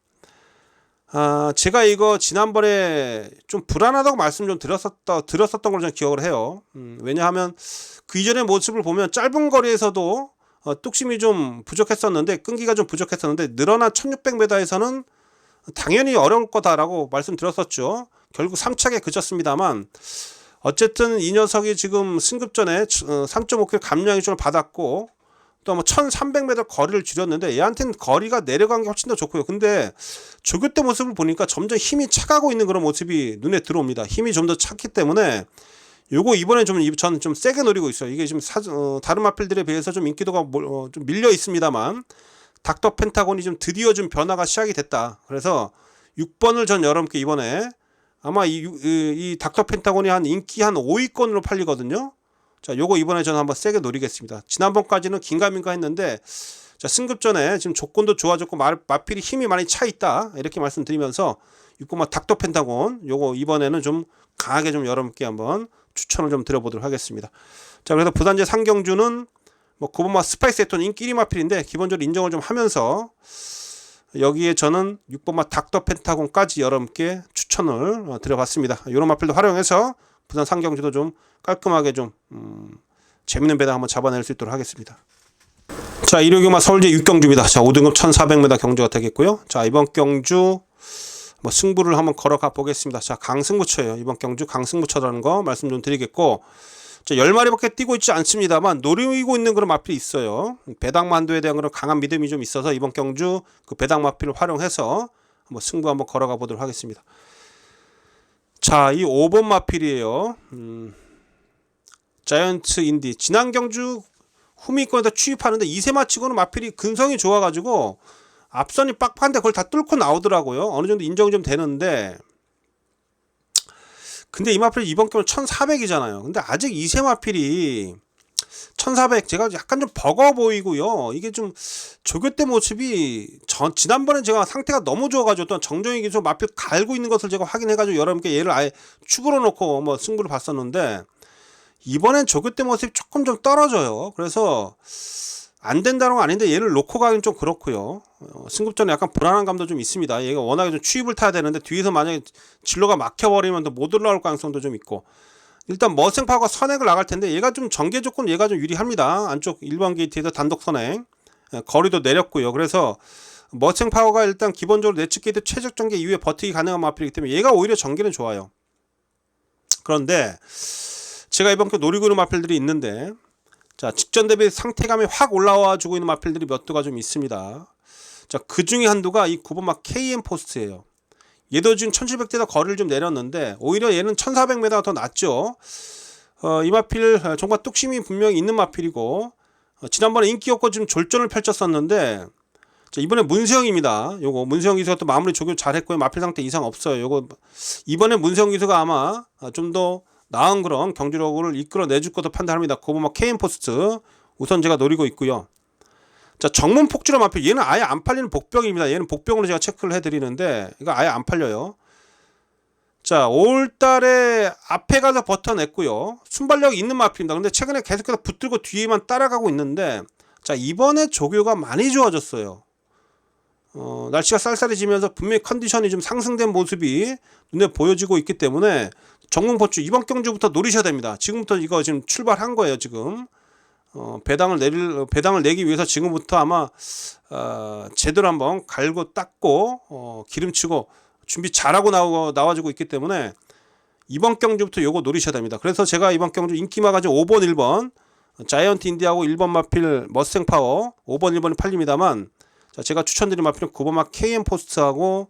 제가 이거 지난번에 좀 불안하다고 말씀 좀 드렸었던 걸 저는 기억을 해요. 왜냐하면 그 이전의 모습을 보면 짧은 거리에서도 뚝심이 좀 부족했었는데, 끈기가 좀 부족했었는데, 늘어난 1600m에서는 당연히 어려울 거다라고 말씀드렸었죠. 결국 3착에 그쳤습니다만, 어쨌든 이 녀석이 지금 승급전에 3.5km 감량이준을 받았고, 또 뭐 1300m 거리를 줄였는데, 얘한테는 거리가 내려간 게 훨씬 더 좋고요. 근데 조교 때 모습을 보니까 점점 힘이 차가고 있는 그런 모습이 눈에 들어옵니다. 힘이 좀 더 찼기 때문에 요거 이번에 저는 좀 세게 노리고 있어요. 이게 지금 다른 마필들에 비해서 좀 인기도가 좀 밀려 있습니다만, 닥터 펜타곤이 좀 드디어 좀 변화가 시작이 됐다. 그래서 6번을 전 여러분께 이번에 아마 이 닥터 펜타곤이 한 인기 한 5위권으로 팔리거든요. 자, 요거 이번에 저는 한번 세게 노리겠습니다. 지난번까지는 긴가민가 했는데, 자, 승급 전에 지금 조건도 좋아졌고 마필이 힘이 많이 차 있다 이렇게 말씀드리면서 6번마 닥터 펜타곤 요거 이번에는 좀 강하게 좀 여러분께 한번 추천을 좀 드려보도록 하겠습니다. 자, 그래서 부산제 상경주는 뭐 9번마 스파이스 액톤 인기 1위 마필인데 기본적으로 인정을 좀 하면서, 여기에 저는 6번마 닥터 펜타곤까지 여러분께 추천을 드려봤습니다. 이런 마필도 활용해서 부산 상경주도 좀 깔끔하게 좀 재밌는 배당 한번 잡아낼 수 있도록 하겠습니다. 자, 일요경마 서울제 6경주입니다. 자, 5등급 1400m 경주가 되겠고요. 자, 이번 경주 뭐 승부를 한번 걸어가 보겠습니다. 자, 강승부처예요. 이번 경주 강승부처라는 거 말씀 좀 드리겠고, 자, 10마리밖에 뛰고 있지 않습니다만 노리고 있는 그런 마필이 있어요. 배당 만두에 대한 그런 강한 믿음이 좀 있어서 이번 경주 그 배당 마필을 활용해서 한번 승부 한번 걸어가 보도록 하겠습니다. 자, 이 5번 마필이에요. 자이언트 인디. 지난 경주 후미권에다 취입하는데 2세 마치고는 마필이 근성이 좋아가지고 앞선이 빡빡한데 그걸 다 뚫고 나오더라고요. 어느 정도 인정이 좀 되는데, 근데 이 마필 이번 경우 1400이잖아요. 근데 아직 2세 마필이 1400 제가 약간 좀 버거워 보이고요. 이게 좀 조교 때 모습이 지난번에 제가 상태가 너무 좋아가지고 또 정정희 기수 마필 갈고 있는 것을 제가 확인해가지고 여러분께 얘를 아예 축으로 놓고 뭐 승부를 봤었는데, 이번엔 조교 때 모습이 조금 좀 떨어져요. 그래서 안 된다는 건 아닌데 얘를 놓고 가긴 좀 그렇고요. 승급전에 약간 불안한 감도 좀 있습니다. 얘가 워낙에 좀 추입을 타야 되는데 뒤에서 만약에 진로가 막혀버리면 또 못 올라올 가능성도 좀 있고, 일단 머생파워가 선행을 나갈 텐데 얘가 좀 전개 조건 얘가 좀 유리합니다. 안쪽 1번 게이트에서 단독 선행, 거리도 내렸고요. 그래서 머생파워가 일단 기본적으로 내측 게이트 최적 전개 이후에 버티기 가능한 마필이기 때문에 얘가 오히려 전개는 좋아요. 그런데 제가 이번 주 노리고 있는 마필들이 있는데, 자, 직전 대비 상태감이 확 올라와 주고 있는 마필들이 몇 두가 좀 있습니다. 자, 그 중에 한두가 이 9번 막 KM 포스트예요. 얘도 지금 1700대다 거리를 좀 내렸는데 오히려 얘는 1400m가 더 낫죠. 이 마필 정말 뚝심이 분명히 있는 마필이고, 지난번에 인기였고 지금 졸전을 펼쳤었는데, 자, 이번에 문세영입니다. 요거 문세영 기수가 또 마무리 조교 잘했고요. 마필 상태 이상 없어요. 요거 이번에 문세영 기수가 아마 좀 더 나은 그런 경주력을 이끌어내줄 것도 판단합니다. 고보막 KM 포스트 우선 제가 노리고 있고요. 자, 정문 폭주로 마필, 얘는 아예 안 팔리는 복병입니다. 얘는 복병으로 제가 체크를 해드리는데 이거 아예 안 팔려요. 자, 5월달에 앞에 가서 버텨냈고요. 순발력이 있는 마필입니다. 근데 최근에 계속해서 붙들고 뒤에만 따라가고 있는데, 자, 이번에 조교가 많이 좋아졌어요. 날씨가 쌀쌀해지면서 분명히 컨디션이 좀 상승된 모습이 눈에 보여지고 있기 때문에 정문 폭주 이번 경주부터 노리셔야 됩니다. 지금부터 이거 지금 출발한 거예요. 지금 배당을 내기 위해서 지금부터 아마 제대로 한번 갈고 닦고 기름치고 준비 잘하고 나와주고 있기 때문에 이번 경주부터 요거 노리셔야 됩니다. 그래서 제가 이번 경주 인기마가 5번 1번 자이언트 인디하고 1번 마필 머스탱 파워 5번 1번이 팔립니다만, 자, 제가 추천드린 마필은 9번 마 KM 포스트하고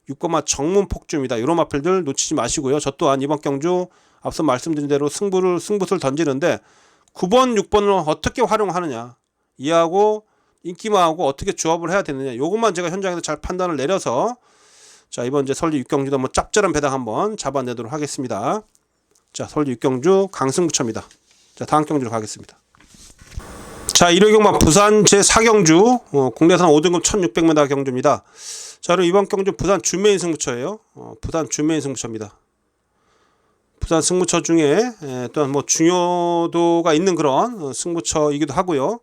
6번 마 정문 폭주입니다. 이런 마필들 놓치지 마시고요. 저 또한 이번 경주 앞서 말씀드린 대로 승부를 던지는데 9번 6번을 어떻게 활용하느냐, 이하고 인기마하고 어떻게 조합을 해야 되느냐, 요것만 제가 현장에서 잘 판단을 내려서, 자, 이번 이제 설리 6경주도 한번 짭짤한 배당 한번 잡아내도록 하겠습니다. 자, 설리 6경주 강승부처입니다. 자, 다음 경주로 가겠습니다. 자, 1호 경마 부산 제4경주 국내산 5등급 1600m 경주입니다. 자, 그럼 이번 경주 부산 준메인 승부처예요. 부산 준메인 승부처입니다. 부산 승부처 중에 또한 뭐 중요도가 있는 그런 승부처이기도 하고요.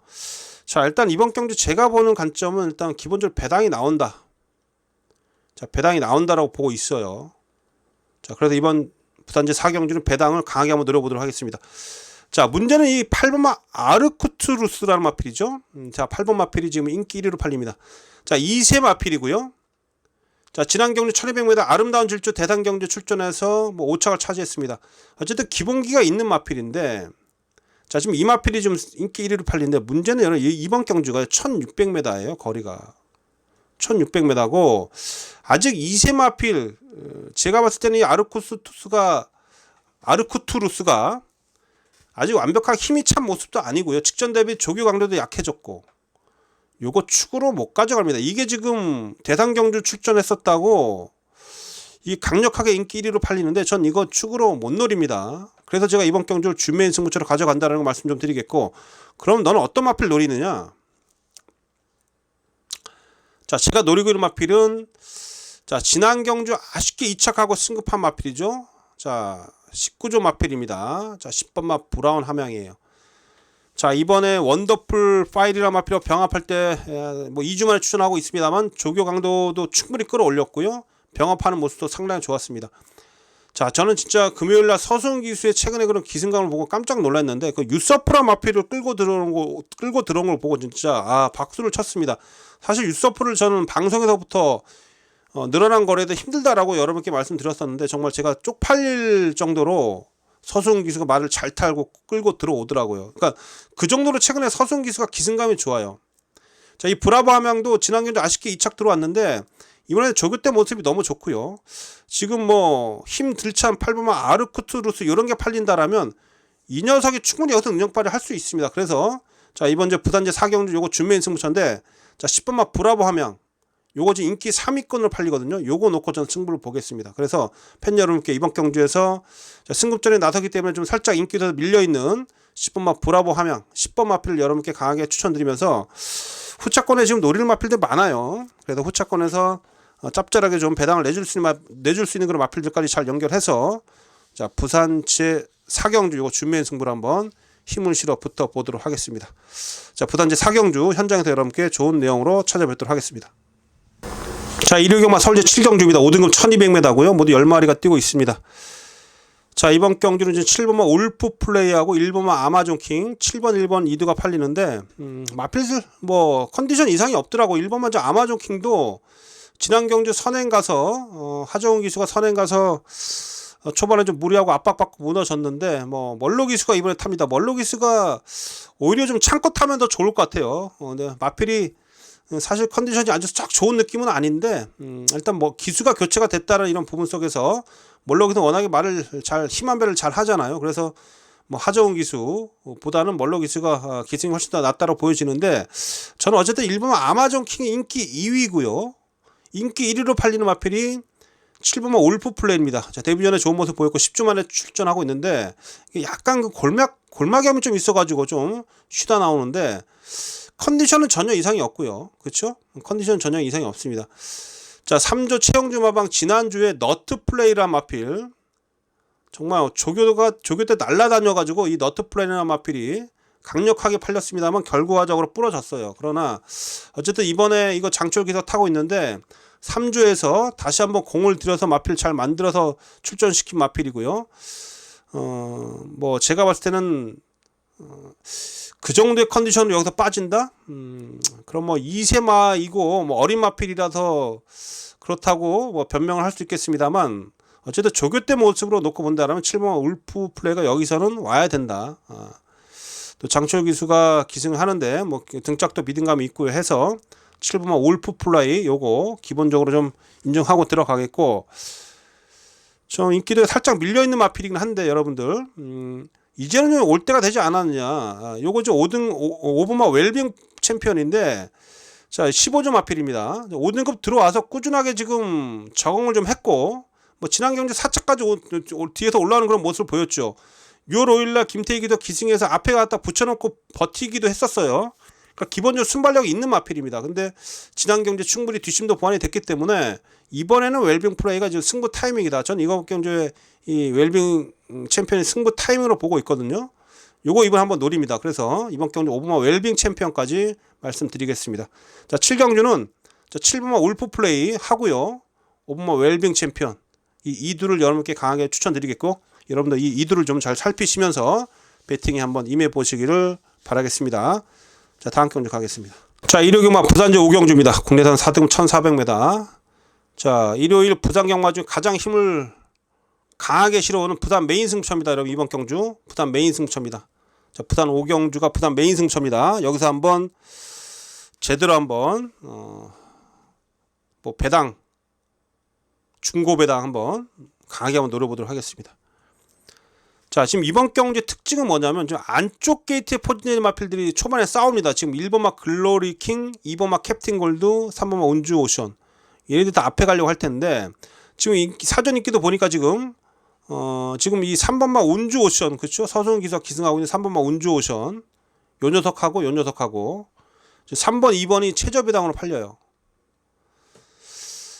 자, 일단 이번 경주 제가 보는 관점은 일단 기본적으로 배당이 나온다. 자, 배당이 나온다라고 보고 있어요. 자, 그래서 이번 부산 제4경주는 배당을 강하게 한번 노려보도록 하겠습니다. 자, 문제는 이 8번 아르쿠투루스라는 마필이죠. 자, 8번 마필이 지금 인기 1위로 팔립니다. 자, 2세 마필이고요. 자, 지난 경주 1200m 아름다운 질주 대상 경주 출전해서 뭐 5착을 차지했습니다. 어쨌든 기본기가 있는 마필인데, 자, 지금 이 마필이 좀 인기 1위로 팔리는데, 문제는 이번 경주가 1600m예요. 거리가 1600m고 아직 2세 마필, 제가 봤을 때는 이 아르쿠투루스가 아직 완벽하게 힘이 찬 모습도 아니고요. 직전 대비 조교 강도도 약해졌고, 요거 축으로 못 가져갑니다. 이게 지금 대상 경주 출전했었다고 이 강력하게 인기 1위로 팔리는데 전 이거 축으로 못 노립니다. 그래서 제가 이번 경주를 준메인 승부처로 가져간다는 거 말씀 좀 드리겠고, 그럼 너는 어떤 마필 노리느냐? 자, 제가 노리고 있는 마필은, 자, 지난 경주 아쉽게 2착하고 승급한 마필이죠. 자, 19조 마필입니다. 자, 10번 마 브라운 함양이에요. 자, 이번에 원더풀 파일이라 마필로 병합할 때 뭐 2주 만에 출전하고 있습니다만 조교 강도도 충분히 끌어올렸고요. 병합하는 모습도 상당히 좋았습니다. 자, 저는 진짜 금요일날 서수은 기수의 최근에 그런 기승감을 보고 깜짝 놀랐는데, 그 유서프라 마필을 끌고 들어온 걸 보고 진짜 박수를 쳤습니다. 사실 유서프를 저는 방송에서부터 늘어난 거래도 힘들다라고 여러분께 말씀드렸었는데, 정말 제가 쪽팔릴 정도로 서수은 기수가 말을 잘 탈고 끌고 들어오더라고요. 그러니까 그 정도로 최근에 서수은 기수가 기승감이 좋아요. 자, 이 브라보 함양도 지난 경주 아쉽게 2착 들어왔는데 이번에 조교대 모습이 너무 좋고요. 지금 뭐 힘 들찬 8번마 아르쿠투루스 이런 게 팔린다라면 이 녀석이 충분히 여기서 능력발휘 할 수 있습니다. 그래서 자 이번 주 부산제 4경주 요거 준메인 승부처인데 자 10번마 브라보 함양 요거 지금 인기 3위권으로 팔리거든요. 요거 놓고 저는 승부를 보겠습니다. 그래서 팬 여러분께 이번 경주에서 승급전에 나서기 때문에 좀 살짝 인기에서 밀려있는 10번마 브라보 함양 10번 마필을 여러분께 강하게 추천드리면서 후차권에 지금 노릴 마필들 많아요. 그래서 후차권에서 짭짤하게 좀 배당을 내줄 수 있는 그런 마필들까지 잘 연결해서 자 부산제 4경주 요거 준메인 승부를 한번 힘을 실어 붙어 보도록 하겠습니다. 자 부산제 4경주 현장에서 여러분께 좋은 내용으로 찾아뵙도록 하겠습니다. 자 일요경마 서울제 7경주입니다. 5등급 1200m고요. 모두 10마리가 뛰고 있습니다. 자 이번 경주는 이제 7번마 울프 플레이하고 1번마 아마존킹 7번 1번 2두가 팔리는데 마필들 뭐 컨디션 이상이 없더라고. 1번마 저 아마존킹도 지난 경주 선행 가서 하정훈 기수가 선행 가서 초반에 좀 무리하고 압박받고 무너졌는데 뭐 멀로 기수가 이번에 탑니다. 멀로 기수가 오히려 좀 참고 타면 더 좋을 것 같아요. 근데 마필이 사실 컨디션이 아주 쫙 좋은 느낌은 아닌데 일단 뭐 기수가 교체가 됐다는 이런 부분 속에서 멀로기는 워낙에 말을 잘 힘한 배를 잘 하잖아요. 그래서 뭐 하정훈 기수보다는 멀로 기수가 기승이 훨씬 더 낫다고 보여지는데 저는 어쨌든 일본 아마존 킹 인기 2위고요. 인기 1위로 팔리는 마필이 7번마 울프 플레이입니다. 자, 데뷔 전에 좋은 모습 보였고 10주 만에 출전하고 있는데 약간 그 골막염이 좀 있어가지고 좀 쉬다 나오는데 컨디션은 전혀 이상이 없고요. 그렇죠? 컨디션 전혀 이상이 없습니다. 자 3조 최영주 마방 지난주에 너트 플레이란 마필 정말 조교 때 날라다녀가지고 이 너트 플레이란 마필이 강력하게 팔렸습니다만 결과적으로 부러졌어요. 그러나 어쨌든 이번에 이거 장철 기사 타고 있는데 3주에서 다시 한번 공을 들여서 마필 잘 만들어서 출전시킨 마필이고요. 뭐 제가 봤을 때는 그 정도의 컨디션으로 여기서 빠진다? 그럼 뭐 2세마이고 뭐 어린 마필이라서 그렇다고 뭐 변명을 할 수 있겠습니다만 어쨌든 조교 때 모습으로 놓고 본다면 7번 울프 플레이가 여기서는 와야 된다. 또 장철 기수가 기승을 하는데 뭐 등짝도 믿음감이 있고 해서 7번마 울프 플레이 요거 기본적으로 좀 인정하고 들어가겠고 좀 인기도 살짝 밀려있는 마필이긴 한데 여러분들 이제는 올 때가 되지 않았느냐. 요거 저 5번마 웰빙 챔피언인데 자 15점 마필입니다. 5등급 들어와서 꾸준하게 지금 적응을 좀 했고 뭐 지난 경주 4차까지 뒤에서 올라오는 그런 모습을 보였죠. 6월 5일날 김태희기도 기승해서 앞에 갖다 붙여놓고 버티기도 했었어요. 그러니까 기본적으로 순발력이 있는 마필입니다. 근데 지난 경주에 충분히 뒷심도 보완이 됐기 때문에 이번에는 웰빙 플레이가 지금 승부 타이밍이다. 전 이번 경주에 이 웰빙 챔피언의 승부 타이밍으로 보고 있거든요. 요거 이번 한번 노립니다. 그래서 이번 경주 5번마 웰빙 챔피언까지 말씀드리겠습니다. 자 7경주는 7번마 울프 플레이 하고요. 5번마 웰빙 챔피언 이 2두를 여러분께 강하게 추천드리겠고 여러분들 이 2두를 좀 잘 살피시면서 배팅에 한번 임해 보시기를 바라겠습니다. 자 다음 경주 가겠습니다. 자 일요경마 부산제 5경주입니다. 국내산 4등 1400m. 자 일요일 부산 경마 중 가장 힘을 강하게 실어오는 부산 메인 승부처입니다. 여러분 이번 경주 부산 메인 승부처입니다. 자 부산 5경주가 부산 메인 승부처입니다. 여기서 한번 제대로 한번 뭐 배당 중고 배당 한번 강하게 한번 노려보도록 하겠습니다. 자 지금 이번 경주의 특징은 뭐냐면 좀 안쪽 게이트에 포진된 마필들이 초반에 싸웁니다. 지금 1번마 글로리킹, 2번마 캡틴 골드, 3번마 운주 오션 얘네들 다 앞에 가려고 할 텐데 지금 사전 인기도 보니까 지금 이 3번마 운주 오션 그렇죠? 서승훈 기수가 기승하고 있는 3번마 운주 오션 요 녀석하고 3번 2번이 최저 배당으로 팔려요.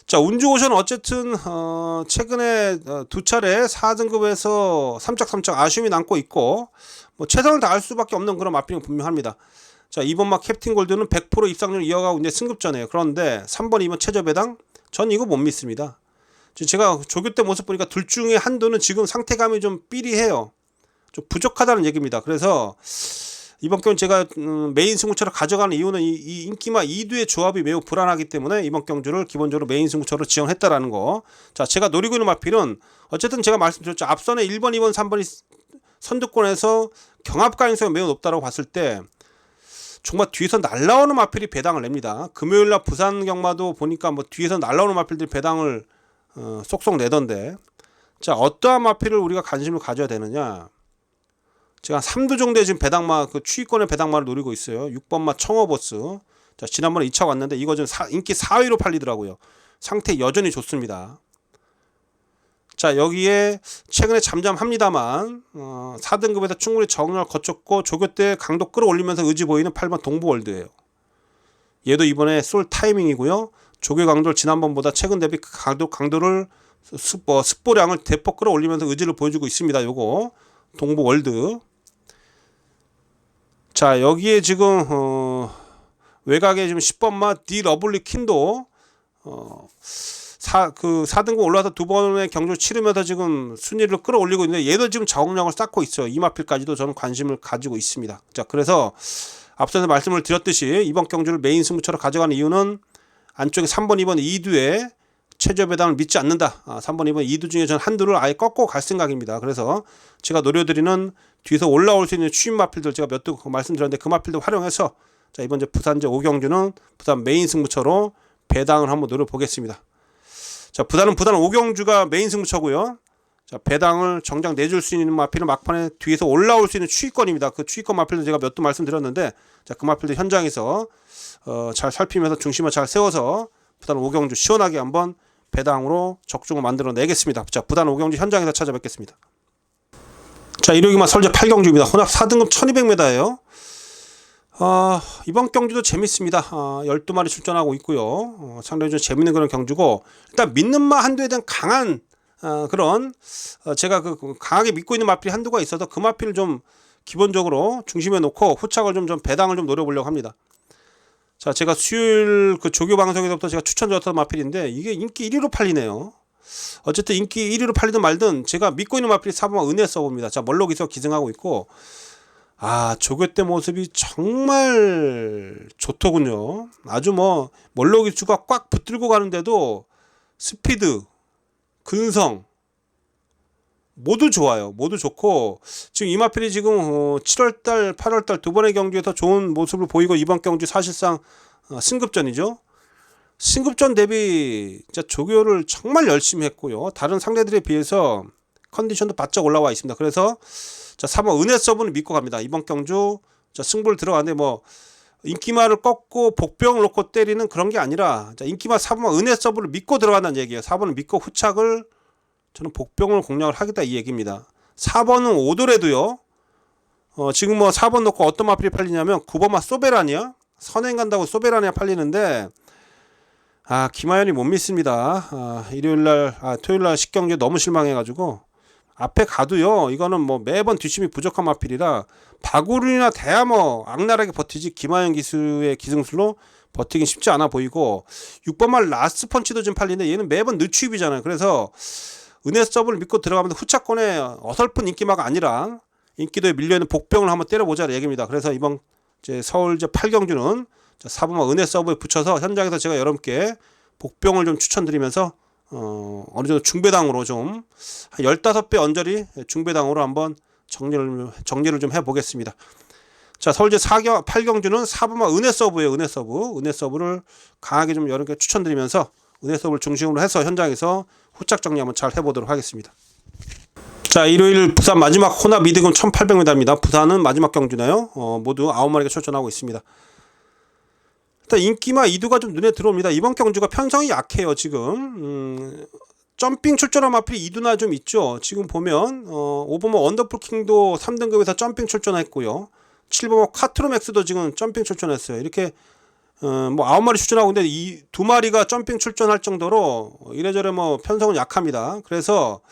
자 운주 오션 어쨌든 최근에 두 차례 4등급에서 3짝 아쉬움이 남고 있고 뭐 최선을 다할 수밖에 없는 그런 마필은 분명합니다. 자 2번마 캡틴 골드는 100% 입상률 이어가고 있는데 승급전이에요. 그런데 3번 2번 최저 배당 전 이거 못 믿습니다. 제가 조교 때 모습 보니까 둘 중에 한두는 지금 상태감이 좀 삐리해요. 좀 부족하다는 얘기입니다. 그래서 이번 경주 제가 메인 승부처로 가져가는 이유는 이 인기마 2두의 조합이 매우 불안하기 때문에 이번 경주를 기본적으로 메인 승부처로 지원했다라는 거. 자 제가 노리고 있는 마필은 어쨌든 제가 말씀드렸죠. 앞선에 1번 2번 3번이 선두권에서 경합 가능성이 매우 높다고 봤을 때 정말 뒤에서 날라오는 마필이 배당을 냅니다. 금요일날 부산 경마도 보니까 뭐 뒤에서 날라오는 마필들이 배당을 쏙쏙 내던데, 자, 어떠한 마필을 우리가 관심을 가져야 되느냐. 제가 3두 정도의 지금 배당마, 그 추위권의 배당마를 노리고 있어요. 6번마 청어보스. 자, 지난번에 2차 왔는데 이거 좀 인기 4위로 팔리더라고요. 상태 여전히 좋습니다. 자, 여기에 최근에 잠잠합니다만 4등급에서 충분히 적응을 거쳤고 조교 때 강도 끌어올리면서 의지 보이는 8번 동부월드예요. 얘도 이번에 쏠 타이밍이고요. 조교 강도를 지난번보다 최근 대비 강도를 습보량을 대폭 끌어올리면서 의지를 보여주고 있습니다. 요거 동부월드. 자, 여기에 지금 외곽에 지금 10번마 디 러블리 킨도 4등급 올라와서 두 번의 경주를 치르면서 지금 순위를 끌어올리고 있는데 얘도 지금 적응력을 쌓고 있어요. 이 마필까지도 저는 관심을 가지고 있습니다. 자, 그래서 앞서서 말씀을 드렸듯이 이번 경주를 메인 승부처로 가져가는 이유는 안쪽에 3번, 2번, 2두의 최저 배당을 믿지 않는다. 3번, 2번, 2두 중에 저는 한두를 아예 꺾고 갈 생각입니다. 그래서 제가 노려드리는 뒤에서 올라올 수 있는 추임 마필들 제가 몇 두 말씀드렸는데 그 마필들 활용해서 자, 이번 이제 부산제 5경주는 부산 메인 승부처로 배당을 한번 노려보겠습니다. 자, 부산 5경주가 메인 승부처고요. 자, 배당을 정작 내줄 수 있는 마필은 막판에 뒤에서 올라올 수 있는 추위권입니다. 그 추위권 마필도 제가 몇 두 말씀드렸는데, 자, 그 마필도 현장에서 잘 살피면서 중심을 잘 세워서 부산 5경주 시원하게 한번 배당으로 적중을 만들어 내겠습니다. 자, 부산 5경주 현장에서 찾아뵙겠습니다. 자, 일요일만 설제 8경주입니다. 혼합 4등급 1200m예요. 이번 경주도 재밌습니다. 12마리 출전하고 있고요. 상당히 좀 재밌는 그런 경주고, 일단 믿는 마 한두에 대한 강한 그런 제가 강하게 믿고 있는 마필이 한두가 있어서 그 마필을 좀 기본적으로 중심에 놓고 후착을 좀 배당을 좀 노려보려고 합니다. 자, 제가 수요일 그 조교 방송에서부터 제가 추천드렸던 마필인데 이게 인기 1위로 팔리네요. 어쨌든 인기 1위로 팔리든 말든 제가 믿고 있는 마필이 4번마 은혜 써봅니다. 자, 멀록이서 기승하고 있고, 조교 때 모습이 정말 좋더군요. 아주 뭐 멀록이 수가 꽉 붙들고 가는데도 스피드, 근성 모두 좋아요. 모두 좋고, 지금 이마필이 지금 7월달, 8월달 두 번의 경주에서 좋은 모습을 보이고, 이번 경주 사실상 승급전이죠. 승급전 대비 진짜 조교를 정말 열심히 했고요. 다른 상대들에 비해서 컨디션도 바짝 올라와 있습니다. 그래서 자, 3번 은혜 서브는 믿고 갑니다. 이번 경주 자, 승부를 들어가는데 뭐 인기마를 꺾고 복병을 놓고 때리는 그런 게 아니라, 자, 인기마 4번 은혜 서브를 믿고 들어간다는 얘기예요. 4번은 믿고 후착을 저는 복병을 공략을 하겠다 이 얘기입니다. 4번은 오더라도요. 지금 뭐 4번 놓고 어떤 마필이 팔리냐면 9번마 소베란이야. 선행 간다고 소베란이야 팔리는데, 김하연이 못 믿습니다. 일요일날, 토요일날 식경주에 너무 실망해가지고 앞에 가도요. 이거는 뭐 매번 뒷심이 부족한 마필이라 바구르나 돼야 뭐 악랄하게 버티지 김하연 기수의 기승술로 버티긴 쉽지 않아 보이고, 6번마 라스트 펀치도 좀 팔리는데 얘는 매번 늦추입이잖아요. 그래서 은혜 서브를 믿고 들어가면서 후차권에 어설픈 인기마가 아니라 인기도에 밀려있는 복병을 한번 때려보자 얘기입니다. 그래서 이번 이제 서울제 8경주는 4번마 은혜 서브에 붙여서 현장에서 제가 여러분께 복병을 좀 추천드리면서 어느 정도 중배당으로 좀 한 15배 언저리 중배당으로 한번 정리를 좀 해보겠습니다. 자, 서울제 8경주는 4번마 은혜 서브예요. 은혜 서브를 강하게 좀 여러분께 추천드리면서 은혜 서브를 중심으로 해서 현장에서 후착 정리 한번 잘 해보도록 하겠습니다. 자, 일요일 부산 마지막 혼합 미드금 1800m입니다. 부산은 마지막 경주네요. 모두 9마리가 출전하고 있습니다. 일단 인기마 2두가 좀 눈에 들어옵니다. 이번 경주가 편성이 약해요. 지금 점핑 출전한 마필이 2두나 좀 있죠. 지금 보면 5번마 원더풀 킹도 3등급에서 점핑 출전했고요. 7번마 카트로맥스도 지금 점핑 출전했어요. 이렇게 뭐 9마리 출전하고 있는데 이 2마리가 점핑 출전할 정도로 이래저래 뭐 편성은 약합니다. 그래서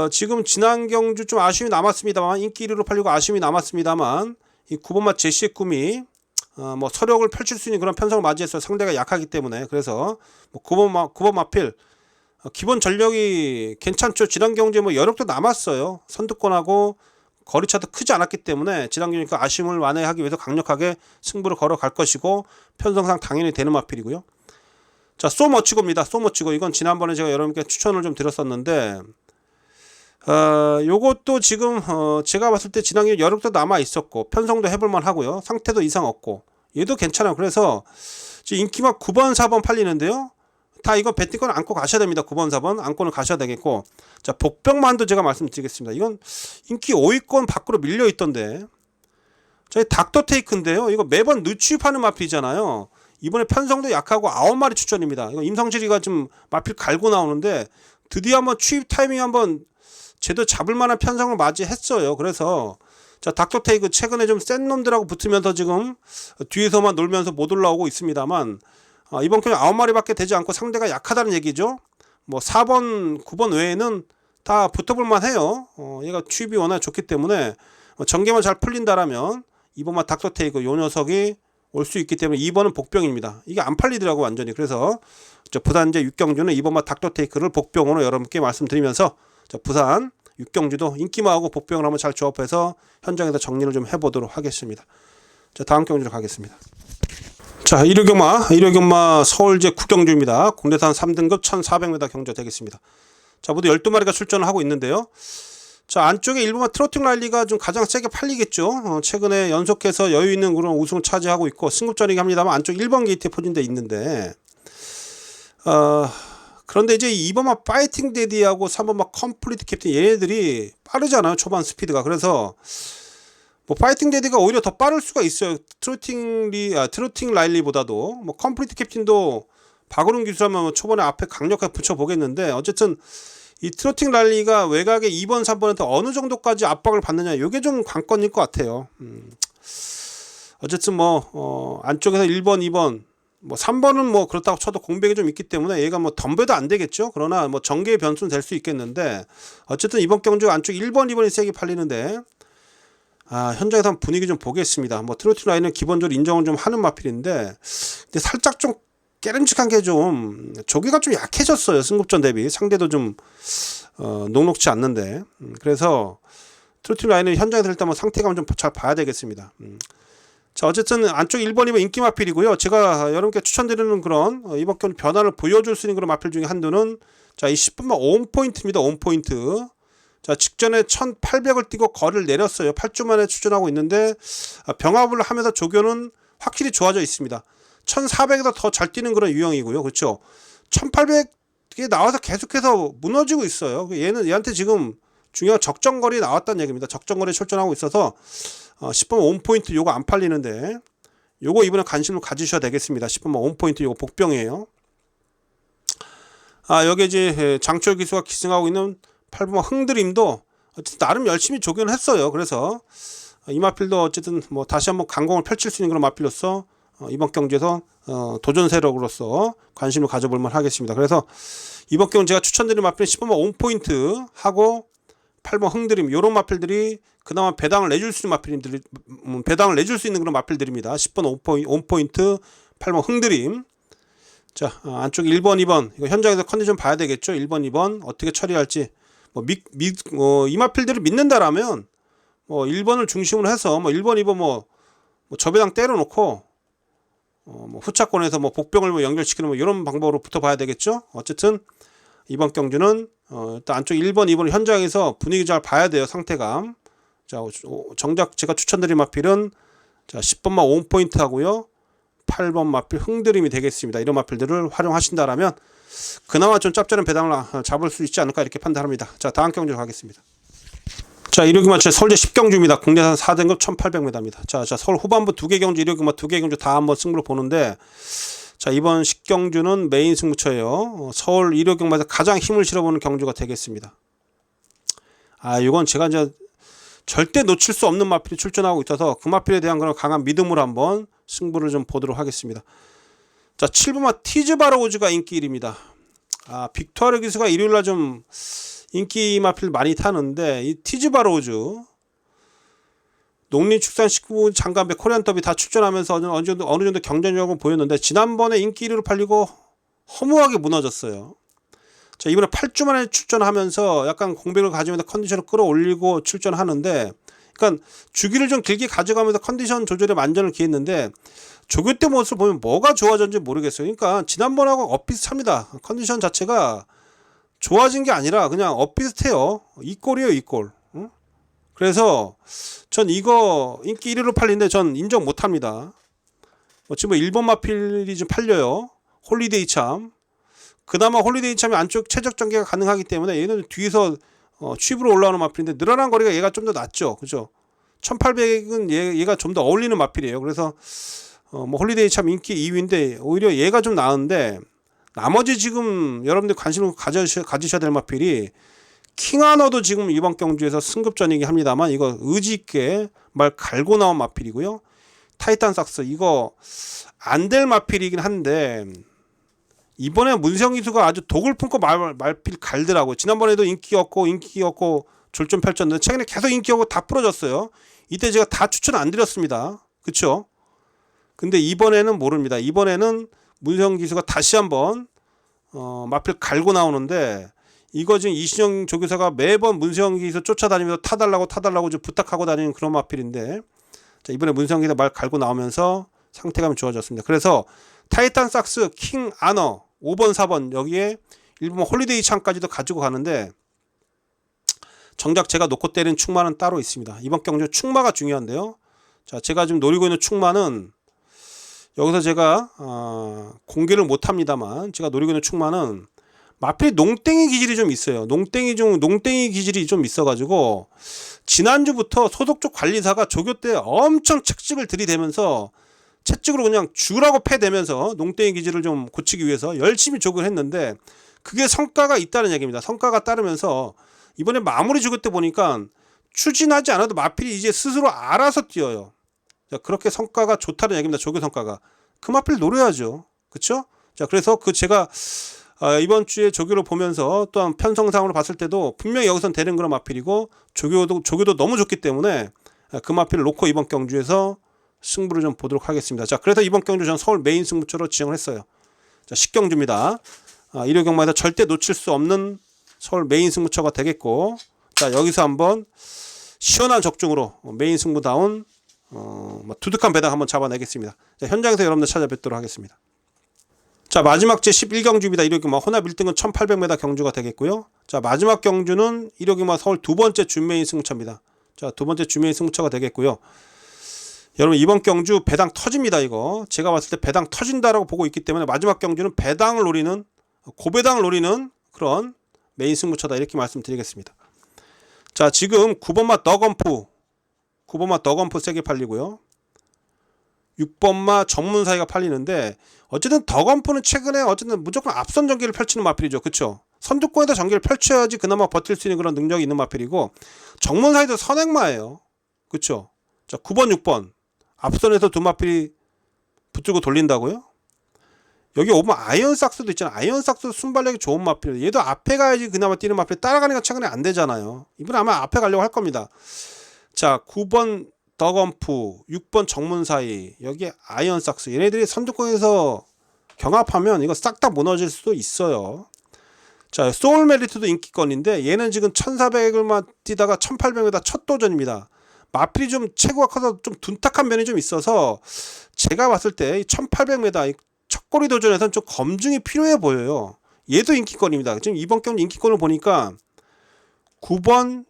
지금 지난 경주 좀 아쉬움이 남았습니다만, 인기 1위로 팔리고 아쉬움이 남았습니다만, 이 9번마 제시의 꿈이 뭐 서력을 펼칠 수 있는 그런 편성을 맞이해서 상대가 약하기 때문에, 그래서 뭐 9번 마필 기본 전력이 괜찮죠. 지난 경주에 뭐 여력도 남았어요. 선두권하고 거리차도 크지 않았기 때문에 지난 경주니까 아쉬움을 완화하기 위해서 강력하게 승부를 걸어갈 것이고, 편성상 당연히 되는 마필이고요. 자, 소머치고입니다. 소머치고 이건 지난번에 제가 여러분께 추천을 좀 드렸었는데, 요것도 지금 제가 봤을 때 지난해 여력도 남아 있었고 편성도 해볼만 하고요. 상태도 이상 없고 얘도 괜찮아요. 그래서 지금 인기막 9번 4번 팔리는데요. 다 이거 베팅권 안고 가셔야 됩니다. 9번 4번 안고는 가셔야 되겠고, 자 복병만도 제가 말씀드리겠습니다. 이건 인기 5위권 밖으로 밀려 있던데, 저희 닥터테이크인데요. 이거 매번 늦취입하는 마필이잖아요. 이번에 편성도 약하고 9마리 추천입니다. 이거 임성질이가 좀 마필 갈고 나오는데 드디어 한번 취입 타이밍 한번 제대로 잡을 만한 편성을 맞이했어요. 그래서 자 닥터테이크 최근에 좀 센 놈들하고 붙으면서 지금 뒤에서만 놀면서 못 올라오고 있습니다만, 이번 경기 9마리밖에 되지 않고 상대가 약하다는 얘기죠. 뭐 4번 9번 외에는 다 붙어볼만 해요. 얘가 취입이 워낙 좋기 때문에 전개만 잘 풀린다라면 이번만 닥터테이크 요 녀석이 올 수 있기 때문에 2번은 복병입니다. 이게 안 팔리더라고 완전히. 그래서 부산제 6경주는 이번만 닥터테이크를 복병으로 여러분께 말씀드리면서, 부산 6경주도 인기마하고 복병을 한번 잘 조합해서 현장에서 정리를 좀 해보도록 하겠습니다. 자 다음 경주로 가겠습니다. 자 일요경마 서울제 9경주입니다. 국내산 3등급 1400m 경주 되겠습니다. 자 모두 12마리가 출전을 하고 있는데요. 자 안쪽에 일본만 트로팅 랄리가 좀 가장 세게 팔리겠죠. 최근에 연속해서 여유 있는 그런 우승을 차지하고 있고 승급전이긴 합니다만 안쪽 1번 게이트에 포진돼 있는데, 그런데 이제 2번만 파이팅 데디하고 3번만 컴플리트 캡틴 얘네들이 빠르잖아요. 초반 스피드가. 그래서 뭐 파이팅 데디가 오히려 더 빠를 수가 있어요. 트로팅 라일리보다도. 뭐 컴플리트 캡틴도 박오른 기술하면 초반에 앞에 강력하게 붙여보겠는데, 어쨌든 이 트로팅 랄리가 외곽에 2번 3번한테 어느 정도까지 압박을 받느냐, 이게 좀 관건일 것 같아요. 어쨌든 뭐 안쪽에서 1번 2번 뭐 3번은 뭐 그렇다고 쳐도 공백이 좀 있기 때문에 얘가 뭐 덤벼도 안 되겠죠. 그러나 뭐 전개의 변수는 될 수 있겠는데, 어쨌든 이번 경주 안쪽 1번 2번이 세게 팔리는데, 현장에서 한번 분위기 좀 보겠습니다. 뭐 트로팅 라인은 기본적으로 인정을 좀 하는 마필인데, 근데 살짝 좀 깨름직한 게 좀 조기가 좀 약해졌어요. 승급전 대비 상대도 좀 녹록지 않는데, 그래서 트로팅 라인은 현장에서 일단 뭐 상태감 좀 잘 봐야 되겠습니다. 자 어쨌든 안쪽 1번 2번 인기 마필이고요. 제가 여러분께 추천드리는 그런 이번 경기 변화를 보여줄 수 있는 그런 마필 중에 한두는 자 이 10분만 온포인트입니다. 온포인트. 자 직전에 1800을 뛰고 거리를 내렸어요. 8주 만에 출전하고 있는데, 병합을 하면서 조교는 확실히 좋아져 있습니다. 1400에서 더 잘 뛰는 그런 유형이고요. 그렇죠. 1800에 나와서 계속해서 무너지고 있어요. 얘한테 지금 중요한 적정거리 나왔다는 얘기입니다. 적정거리에 출전하고 있어서 10번 온포인트 요거 안 팔리는데, 요거 이번에 관심을 가지셔야 되겠습니다. 10번 온포인트 요거 복병이에요. 여기 이제 장철 기수가 기승하고 있는 8번 흥드림도 어쨌든 나름 열심히 조견을 했어요. 그래서 이 마필도 어쨌든 뭐 다시 한번 강공을 펼칠 수 있는 그런 마필로서 이번 경주에서 도전 세력으로서 관심을 가져볼만 하겠습니다. 그래서 이번 경주 제가 추천드린 마필은 10번 온포인트 하고 8번 흥드림, 요런 마필들이 그나마 배당을 내줄 수 있는 마필들이, 배당을 내줄 수 있는 그런 마필들입니다. 10번 온포인트 8번 흥드림. 자 안쪽 1번 2번 이거 현장에서 컨디션 봐야 되겠죠. 1번 2번 어떻게 처리할지, 이 마필들을 믿는다라면 뭐 1번을 중심으로 해서 뭐 1번 2번 뭐 저배당 때려놓고 뭐 후차권에서 뭐 복병을 뭐 연결시키는 뭐 이런 방법으로 붙어봐야 되겠죠. 어쨌든 이번 경주는 일단 안쪽 1번 2번 현장에서 분위기 잘 봐야 돼요. 상태감. 자 정작 제가 추천드린 마필은 자 10번만 온포인트 하고요, 8번 마필 흥드림이 되겠습니다. 이런 마필들을 활용하신다라면 그나마 좀 짭짤한 배당을 잡을 수 있지 않을까 이렇게 판단합니다. 자 다음 경주로 가겠습니다. 자 일요경마 서울제 10경주입니다. 국내산 4등급 1800m입니다. 자 서울 후반부 2개 경주, 일요경마 2개 경주 다 한번 승부를 보는데, 자 이번 10경주는 메인 승부처예요. 서울 일요경마에서 가장 힘을 실어보는 경주가 되겠습니다. 이건 제가 이제 절대 놓칠 수 없는 마필이 출전하고 있어서 그 마필에 대한 그런 강한 믿음으로 한번 승부를 좀 보도록 하겠습니다. 자 7번마 티즈바로우즈가 인기 1위입니다. 빅토르 기수가 일요일날 좀 인기 마필 많이 타는데, 이 티즈바로우즈 농림축산식품 장관배 코리안 더비 다 출전하면서 어느 정도 경쟁력을 보였는데, 지난번에 인기 1위로 팔리고 허무하게 무너졌어요. 자 이번에 8주 만에 출전하면서 약간 공백을 가지면서 컨디션을 끌어올리고 출전하는데, 그러니까 주기를 좀 길게 가져가면서 컨디션 조절에 만전을 기했는데, 조교 때 모습을 보면 뭐가 좋아졌는지 모르겠어요. 그러니까 지난번하고 엇비슷합니다. 컨디션 자체가 좋아진 게 아니라 그냥 엇비슷해요. 이꼴이에요, 이꼴. 응? 그래서 전 이거 인기 1위로 팔리는데 전 인정 못합니다. 지금 뭐 일본 마필이 좀 팔려요. 홀리데이 참. 그나마 홀리데이 참이 안쪽 최적 전개가 가능하기 때문에 얘는 뒤에서 취입으로 올라오는 마필인데 늘어난 거리가 얘가 좀 더 낫죠. 그죠? 1800은 얘가 좀 더 어울리는 마필이에요. 그래서 뭐 홀리데이 참 인기 2위인데 오히려 얘가 좀 나은데 나머지 지금 여러분들 관심을 가지셔야 될 마필이 킹하너도 지금 이번 경주에서 승급전이긴 합니다만 이거 의지 있게 말 갈고 나온 마필이고요. 타이탄 삭스 이거 안 될 마필이긴 한데 이번에 문세영 기수가 아주 독을 품고 말필 갈더라고요. 지난번에도 인기였고 졸전 펼쳤는데 최근에 계속 인기였고 다 부러졌어요. 이때 제가 다 추천 안 드렸습니다. 그쵸? 근데 이번에는 모릅니다. 이번에는 문세영 기수가 다시 한번 마필 갈고 나오는데 이거 지금 이신영 조교사가 매번 문세영 기수 쫓아다니면서 타달라고 좀 부탁하고 다니는 그런 마필인데 자, 이번에 문세영 기수 말 갈고 나오면서 상태감이 좋아졌습니다. 그래서 타이탄 삭스, 킹 아너 5번 4번 여기에 일본 홀리데이 참까지도 가지고 가는데 정작 제가 놓고 때린 충마는 따로 있습니다. 이번 경주 충마가 중요한데요. 자, 제가 지금 노리고 있는 충마는 여기서 제가 공개를 못합니다만 제가 노리고 있는 충마는 마필 농땡이 기질이 좀 있어요. 농땡이 기질이 좀 있어가지고 지난주부터 소속 쪽 관리사가 조교 때 엄청 채찍을 들이대면서 채찍으로 그냥 죽으라고 패대면서 농땡이 기질을 좀 고치기 위해서 열심히 조교를 했는데 그게 성과가 있다는 얘기입니다. 성과가 따르면서 이번에 마무리 조교 때 보니까 추진하지 않아도 마필이 이제 스스로 알아서 뛰어요. 자, 그렇게 성과가 좋다는 얘기입니다. 조교 성과가. 그 마필 노려야죠. 그쵸? 자, 그래서 제가 이번 주에 조교를 보면서 또한 편성상으로 봤을 때도 분명히 여기선 되는 그런 마필이고 조교도 너무 좋기 때문에 그 마필을 놓고 이번 경주에서 승부를 좀 보도록 하겠습니다. 자, 그래서 이번 경주 전 서울 메인 승부처로 지정을 했어요. 자, 10경주입니다. 일요 경마에서 절대 놓칠 수 없는 서울 메인 승부처가 되겠고, 자, 여기서 한번 시원한 적중으로 메인 승부다운 두둑한 배당 한번 잡아내겠습니다. 자, 현장에서 여러분들 찾아뵙도록 하겠습니다. 자, 마지막 제 11경주입니다. 일요 경마 혼합 1등은 1800m 경주가 되겠고요. 자, 마지막 경주는 일요 경마 서울 두 번째 준메인 승부처입니다. 자, 두 번째 준메인 승부처가 되겠고요. 여러분 이번 경주 배당 터집니다. 이거 제가 봤을 때 배당 터진다라고 보고 있기 때문에 마지막 경주는 배당을 노리는 고배당을 노리는 그런 메인 승부처다 이렇게 말씀드리겠습니다. 자, 지금 9번마 더건프 세게 팔리고요. 6번마 전문사이가 팔리는데 어쨌든 더건프는 최근에 어쨌든 무조건 앞선 전개를 펼치는 마필이죠. 그쵸? 선두권에다 전개를 펼쳐야지 그나마 버틸 수 있는 그런 능력이 있는 마필이고 정문사이도 선행마예요. 그쵸? 자, 9번 6번 앞선에서 두 마필이 붙들고 돌린다고요? 여기 오면 아이언삭스도 있잖아. 아이언삭스 순발력이 좋은 마필. 얘도 앞에 가야지 그나마 뛰는 마필. 따라가니까 최근에 안 되잖아요. 이번에 아마 앞에 가려고 할 겁니다. 자, 9번 더건프, 6번 정문사이, 여기 아이언삭스. 얘네들이 선두권에서 경합하면 이거 싹 다 무너질 수도 있어요. 자, 소울메리트도 인기권인데 얘는 지금 1400을만 뛰다가 1800m 첫 도전입니다. 마필이 좀 체구가 커서 좀 둔탁한 면이 좀 있어서 제가 봤을 때 1800m 첫거리 도전에서는 좀 검증이 필요해 보여요. 얘도 인기권입니다. 지금 이번 경기 인기권을 보니까 9번,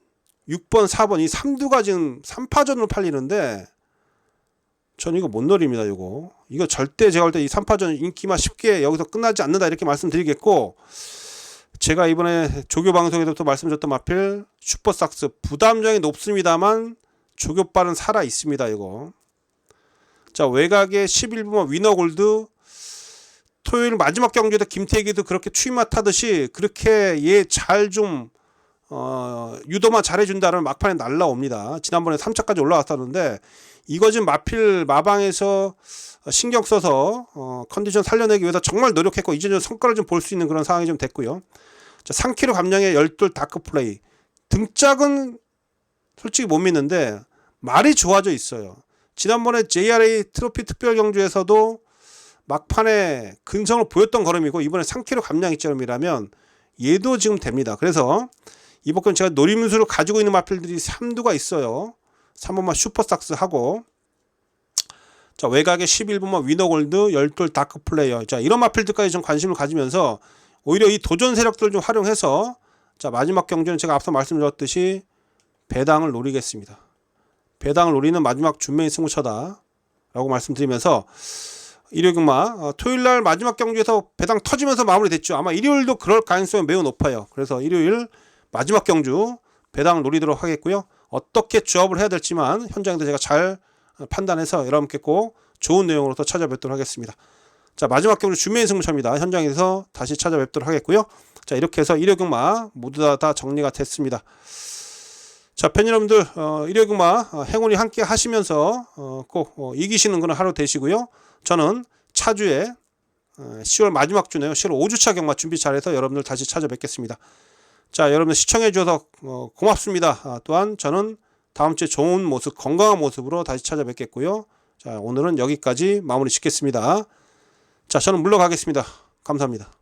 6번, 4번 이 3두가 지금 3파전으로 팔리는데 전 이거 못 노립니다. 이거 절대 제가 볼 때 이 3파전 인기만 쉽게 여기서 끝나지 않는다 이렇게 말씀드리겠고 제가 이번에 조교 방송에서부터 말씀드렸던 마필 슈퍼삭스 부담점이 높습니다만 조교빨은 살아 있습니다. 이거. 자, 외곽에 11번 위너골드 토요일 마지막 경기에도 김태기도 그렇게 추임마 타듯이 그렇게 얘 잘 좀 유도만 잘해준다면 막판에 날라옵니다. 지난번에 3차까지 올라왔었는데 이거 지금 마필 마방에서 신경 써서 컨디션 살려내기 위해서 정말 노력했고 이제 좀 성과를 좀 볼 수 있는 그런 상황이 좀 됐고요. 자, 3kg 감량의 열돌 다크 플레이 등짝은 솔직히 못 믿는데 말이 좋아져 있어요. 지난번에 JRA 트로피 특별 경주에서도 막판에 근성을 보였던 걸음이고 이번에 3kg 감량 입점이라면 얘도 지금 됩니다. 그래서 이번 건 제가 노림수를 가지고 있는 마필들이 3두가 있어요. 3번만 슈퍼삭스 하고 자, 외곽에 11번만 위너골드 열돌 다크 플레이어 자, 이런 마필들까지 좀 관심을 가지면서 오히려 이 도전 세력들을 좀 활용해서 자, 마지막 경주는 제가 앞서 말씀드렸듯이 배당을 노리겠습니다. 배당을 노리는 마지막 준매인 승부처다 라고 말씀드리면서 일요일경마 토요일날 마지막 경주에서 배당 터지면서 마무리됐죠. 아마 일요일도 그럴 가능성이 매우 높아요. 그래서 일요일 마지막 경주 배당을 노리도록 하겠고요. 어떻게 조합을 해야 될지만 현장에서 제가 잘 판단해서 여러분께 꼭 좋은 내용으로 또 찾아뵙도록 하겠습니다. 자, 마지막 경주 준매인 승부처입니다. 현장에서 다시 찾아뵙도록 하겠고요. 자, 이렇게 해서 일요일경마 모두 다 정리가 됐습니다. 자, 팬 여러분들 일요일경마 행운이 함께 하시면서 꼭 이기시는 그런 하루 되시고요. 저는 차주에 10월 마지막 주네요. 10월 5주차 경마 준비 잘해서 여러분들 다시 찾아뵙겠습니다. 자, 여러분들 시청해 주셔서 고맙습니다. 또한 저는 다음 주에 좋은 모습, 건강한 모습으로 다시 찾아뵙겠고요. 자, 오늘은 여기까지 마무리 짓겠습니다. 자, 저는 물러가겠습니다. 감사합니다.